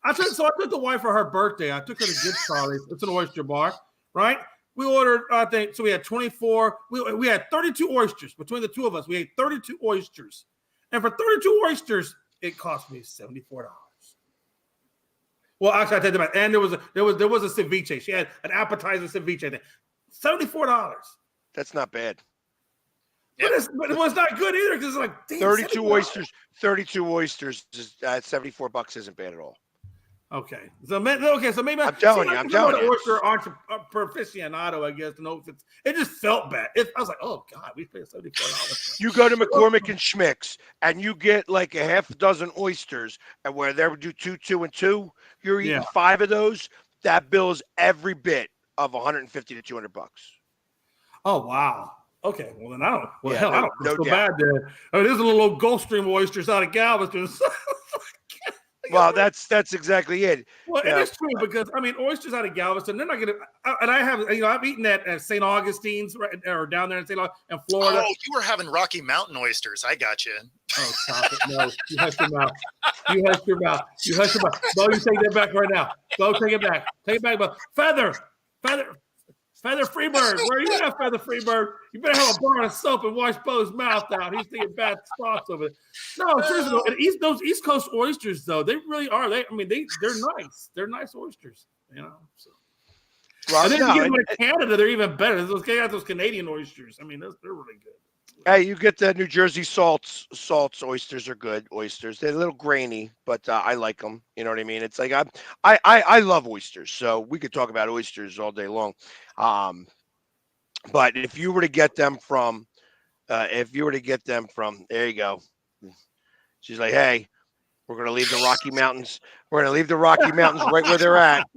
I took the wife for her birthday. I took her to Good Charlie's. It's an oyster bar, right? We ordered, I think, so we had 24. We had 32 oysters between the two of us. We ate 32 oysters, and for 32 oysters, it cost me $74. Well, actually, I take that back. And there was a ceviche. She had an appetizer ceviche. I think $74. That's not bad. But it was not good either because it's like damn, 32 oysters. 32 oysters is $74 isn't bad at all. Okay, so maybe I'm telling you. Oyster aficionado, I guess. To know if it just felt bad. I was like, oh God, we paid $74. You go to McCormick and Schmick's and you get like a half dozen oysters, and where they would do 2, 2, and 2, you're eating 5 of those. That bills every bit of $150 to $200. Oh wow. Okay, well then I don't. Well, yeah, hell, I don't feel so bad there. I mean, there's a little Gulfstream oysters out of Galveston. Well, that's exactly it. Well, it is true because I mean, oysters out of Galveston, they're not gonna. And I have, I've eaten at St. Augustine's, right, or down there in St. Augustine, in Florida. Oh, you were having Rocky Mountain oysters. I got you. Oh, stop it! No, you hush your mouth. You hush your mouth. You hush your mouth. Bo, you take that back right now. Go, take it back. Take it back, Bo. Feather Freebird. Where are you at, Feather Freebird? You better have a bar of soap and wash Bo's mouth out. He's thinking bad spots over it. No, seriously, though, and those East Coast oysters, though, they really are. They're nice. They're nice oysters, So. Well, and then you get them in Canada, they're even better. Those Canadian oysters. I mean, they're really good. Hey, you get the New Jersey salts. Oysters are good. Oysters, they're a little grainy, but I like them. You know what I mean? It's like I love oysters, so we could talk about oysters all day long. But if you were to get them from, there you go. She's like, hey, we're gonna leave the Rocky Mountains. We're gonna leave the Rocky Mountains right where they're at.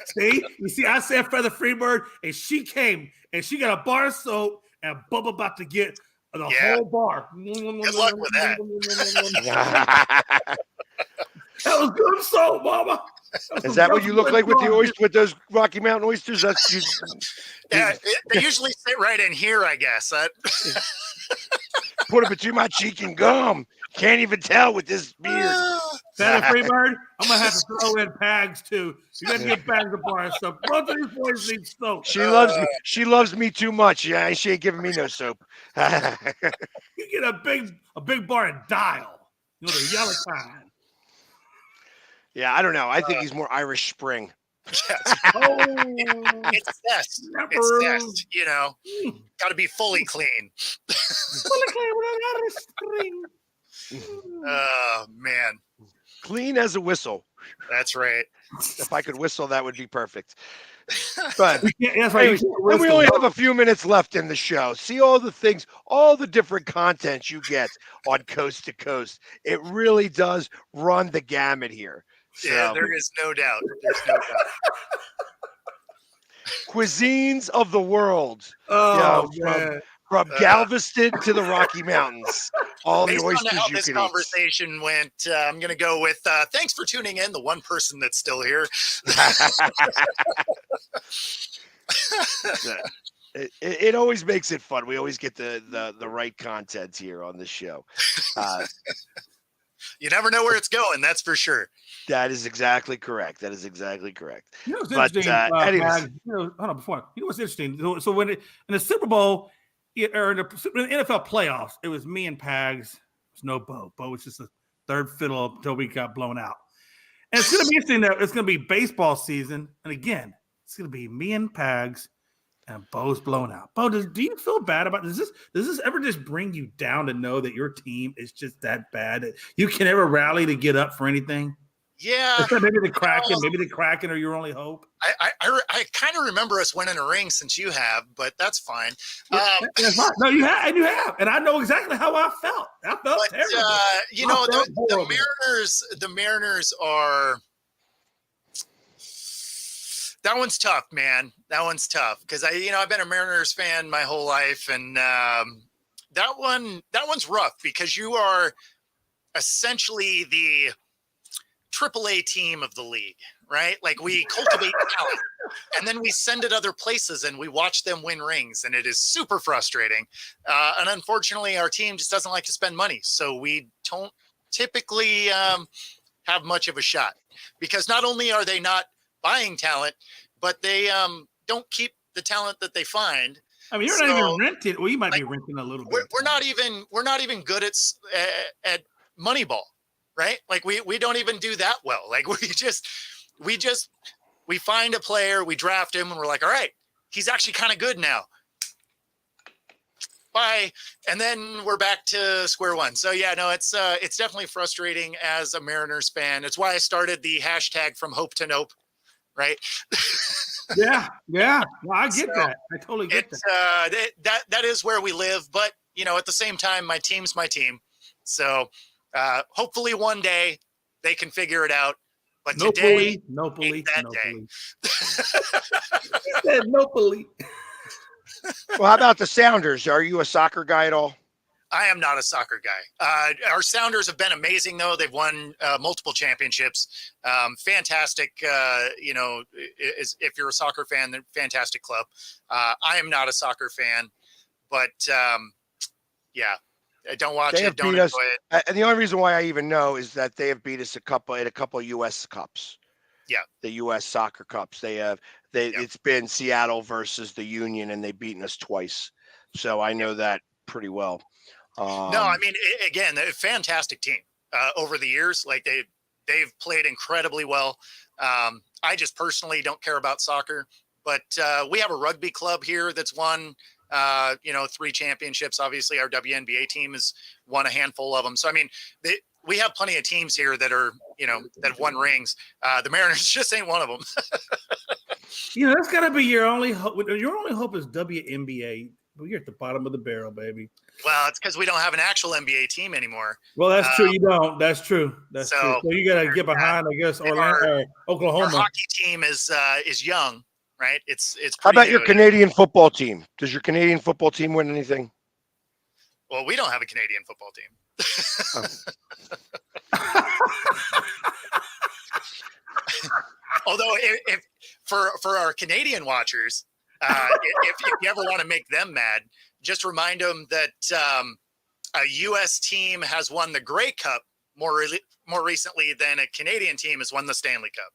See, I said Feather Freebird, and she came, and she got a bar of soap, and Bubba about to get the whole bar. Good luck with that. That was good soap, Mama. Is that what you look like with the oyster, with those Rocky Mountain oysters? That's you. Yeah, they usually sit right in here, I guess. Put it between my cheek and gum. Can't even tell with this beard. Feather Freebird, I'm gonna have to throw in Pags too. You gotta get Pags a bar of soap. Both of these boys need soap. She loves me. She loves me too much. Yeah, she ain't giving me no soap. You get a big bar of Dial. The yellow kind. Yeah, I don't know. I think he's more Irish Spring. It's best. It's best. Got to be fully clean. Fully clean with an Irish Spring. Oh man, clean as a whistle. That's right. If I could whistle, that would be perfect. But that's right. And we only have a few minutes left in the show. See all the things, all the different content you get on Coast to Coast. It really does run the gamut here. Yeah, there is no doubt. There's no doubt. Cuisines of the world. Oh, man. From Galveston to the Rocky Mountains. All the oysters how you this can conversation went, I'm going to go with thanks for tuning in, the one person that's still here. It always makes it fun. We always get the right content here on the show. You never know where it's going, that's for sure. That is exactly correct. What's interesting? Anyways. Hold on, before what's interesting? So when in the Super Bowl or in the NFL playoffs, it was me and Pags. There's no Bo. Bo was just a third fiddle until we got blown out. And it's going to be interesting that it's going to be baseball season, and again, it's going to be me and Pags, and Bo's blown out. Bo, do you feel bad about this? Does this ever just bring you down to know that your team is just that bad that you can never rally to get up for anything? Yeah. Maybe the Kraken are your only hope. I kind of remember us winning a ring since you have, but that's fine. That's right. No, you have, and I know exactly how I felt. I felt terrible. The Mariners are. That one's tough, man. That one's tough because I've been a Mariners fan my whole life, and that one's rough because you are essentially the AAA team of the league, right? Like we cultivate talent and then we send it other places and we watch them win rings, and it is super frustrating. And unfortunately, our team just doesn't like to spend money, so we don't typically have much of a shot because not only are they not buying talent, but they don't keep the talent that they find. I mean, you're not even renting. Well, you might be renting a little bit. We're not even good at Moneyball, right? Like we don't even do that well. Like we find a player, we draft him, and we're like, all right, he's actually kind of good now. Bye, and then we're back to square one. So yeah, no, it's definitely frustrating as a Mariners fan. It's why I started the hashtag from hope to nope, right? Yeah. Well, I get that. I totally get that. That is where we live, but at the same time, my team's my team. So hopefully one day they can figure it out. But today, no bully. Day. No bully. Well, how about the Sounders? Are you a soccer guy at all? I am not a soccer guy. Our Sounders have been amazing, though. They've won multiple championships. Fantastic. If you're a soccer fan, they're a fantastic club. I am not a soccer fan, but yeah, I don't watch it. Don't enjoy it. And the only reason why I even know is that they have beat us at a couple of U.S. Cups. Yeah, the U.S. Soccer Cups. It's been Seattle versus the Union, and they've beaten us twice. So I know that pretty well. No, I mean, again, a fantastic team over the years. Like they've played incredibly well. I just personally don't care about soccer, but we have a rugby club here that's won 3 championships. Obviously, our WNBA team has won a handful of them. So I mean, we have plenty of teams here that are that have won rings. The Mariners just ain't one of them. That's got to be your only hope. Your only hope is WNBA. Well, you're at the bottom of the barrel, baby. Well, it's because we don't have an actual NBA team anymore. Well, that's true. You don't. That's true. That's true. So you got to get behind, I guess, Orlando, Oklahoma. Our hockey team is young, right? It's. How about your Canadian football team? Does your Canadian football team win anything? Well, we don't have a Canadian football team. Although, if for our Canadian watchers, if you ever want to make them mad, just remind them that a U.S. team has won the Grey Cup more recently than a Canadian team has won the Stanley Cup.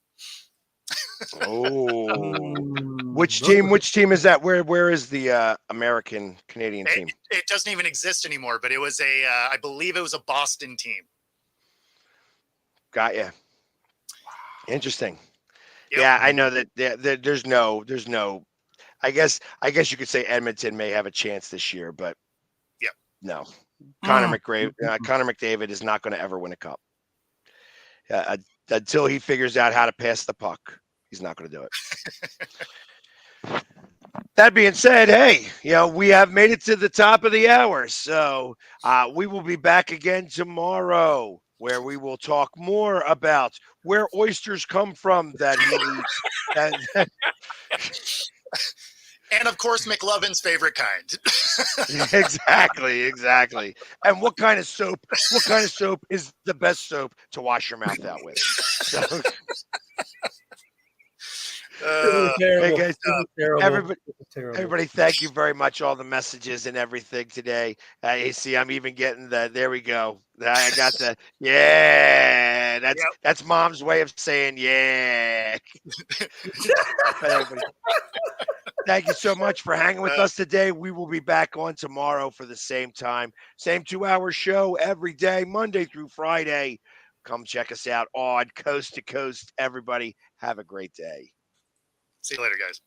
Oh, which team is that? Where is the American Canadian team? It doesn't even exist anymore, but it was I believe it was a Boston team. Got you. Interesting. Yep. Yeah, I know that there's no. I guess you could say Edmonton may have a chance this year, but yeah, no. Connor McDavid is not going to ever win a cup until he figures out how to pass the puck. He's not going to do it. That being said, hey, we have made it to the top of the hour, so we will be back again tomorrow, where we will talk more about where oysters come from that he eats. And of course, McLovin's favorite kind. Exactly. And what kind of soap is the best soap to wash your mouth out with? So, hey guys, everybody, thank you very much. All the messages and everything today. You see, I'm even getting there we go. I got the, yeah, that's mom's way of saying, yeah. Thank you so much for hanging with us today. We will be back on tomorrow for the same time, same 2-hour show every day, Monday through Friday. Come check us out on Coast to Coast. Everybody, have a great day. See you later, guys.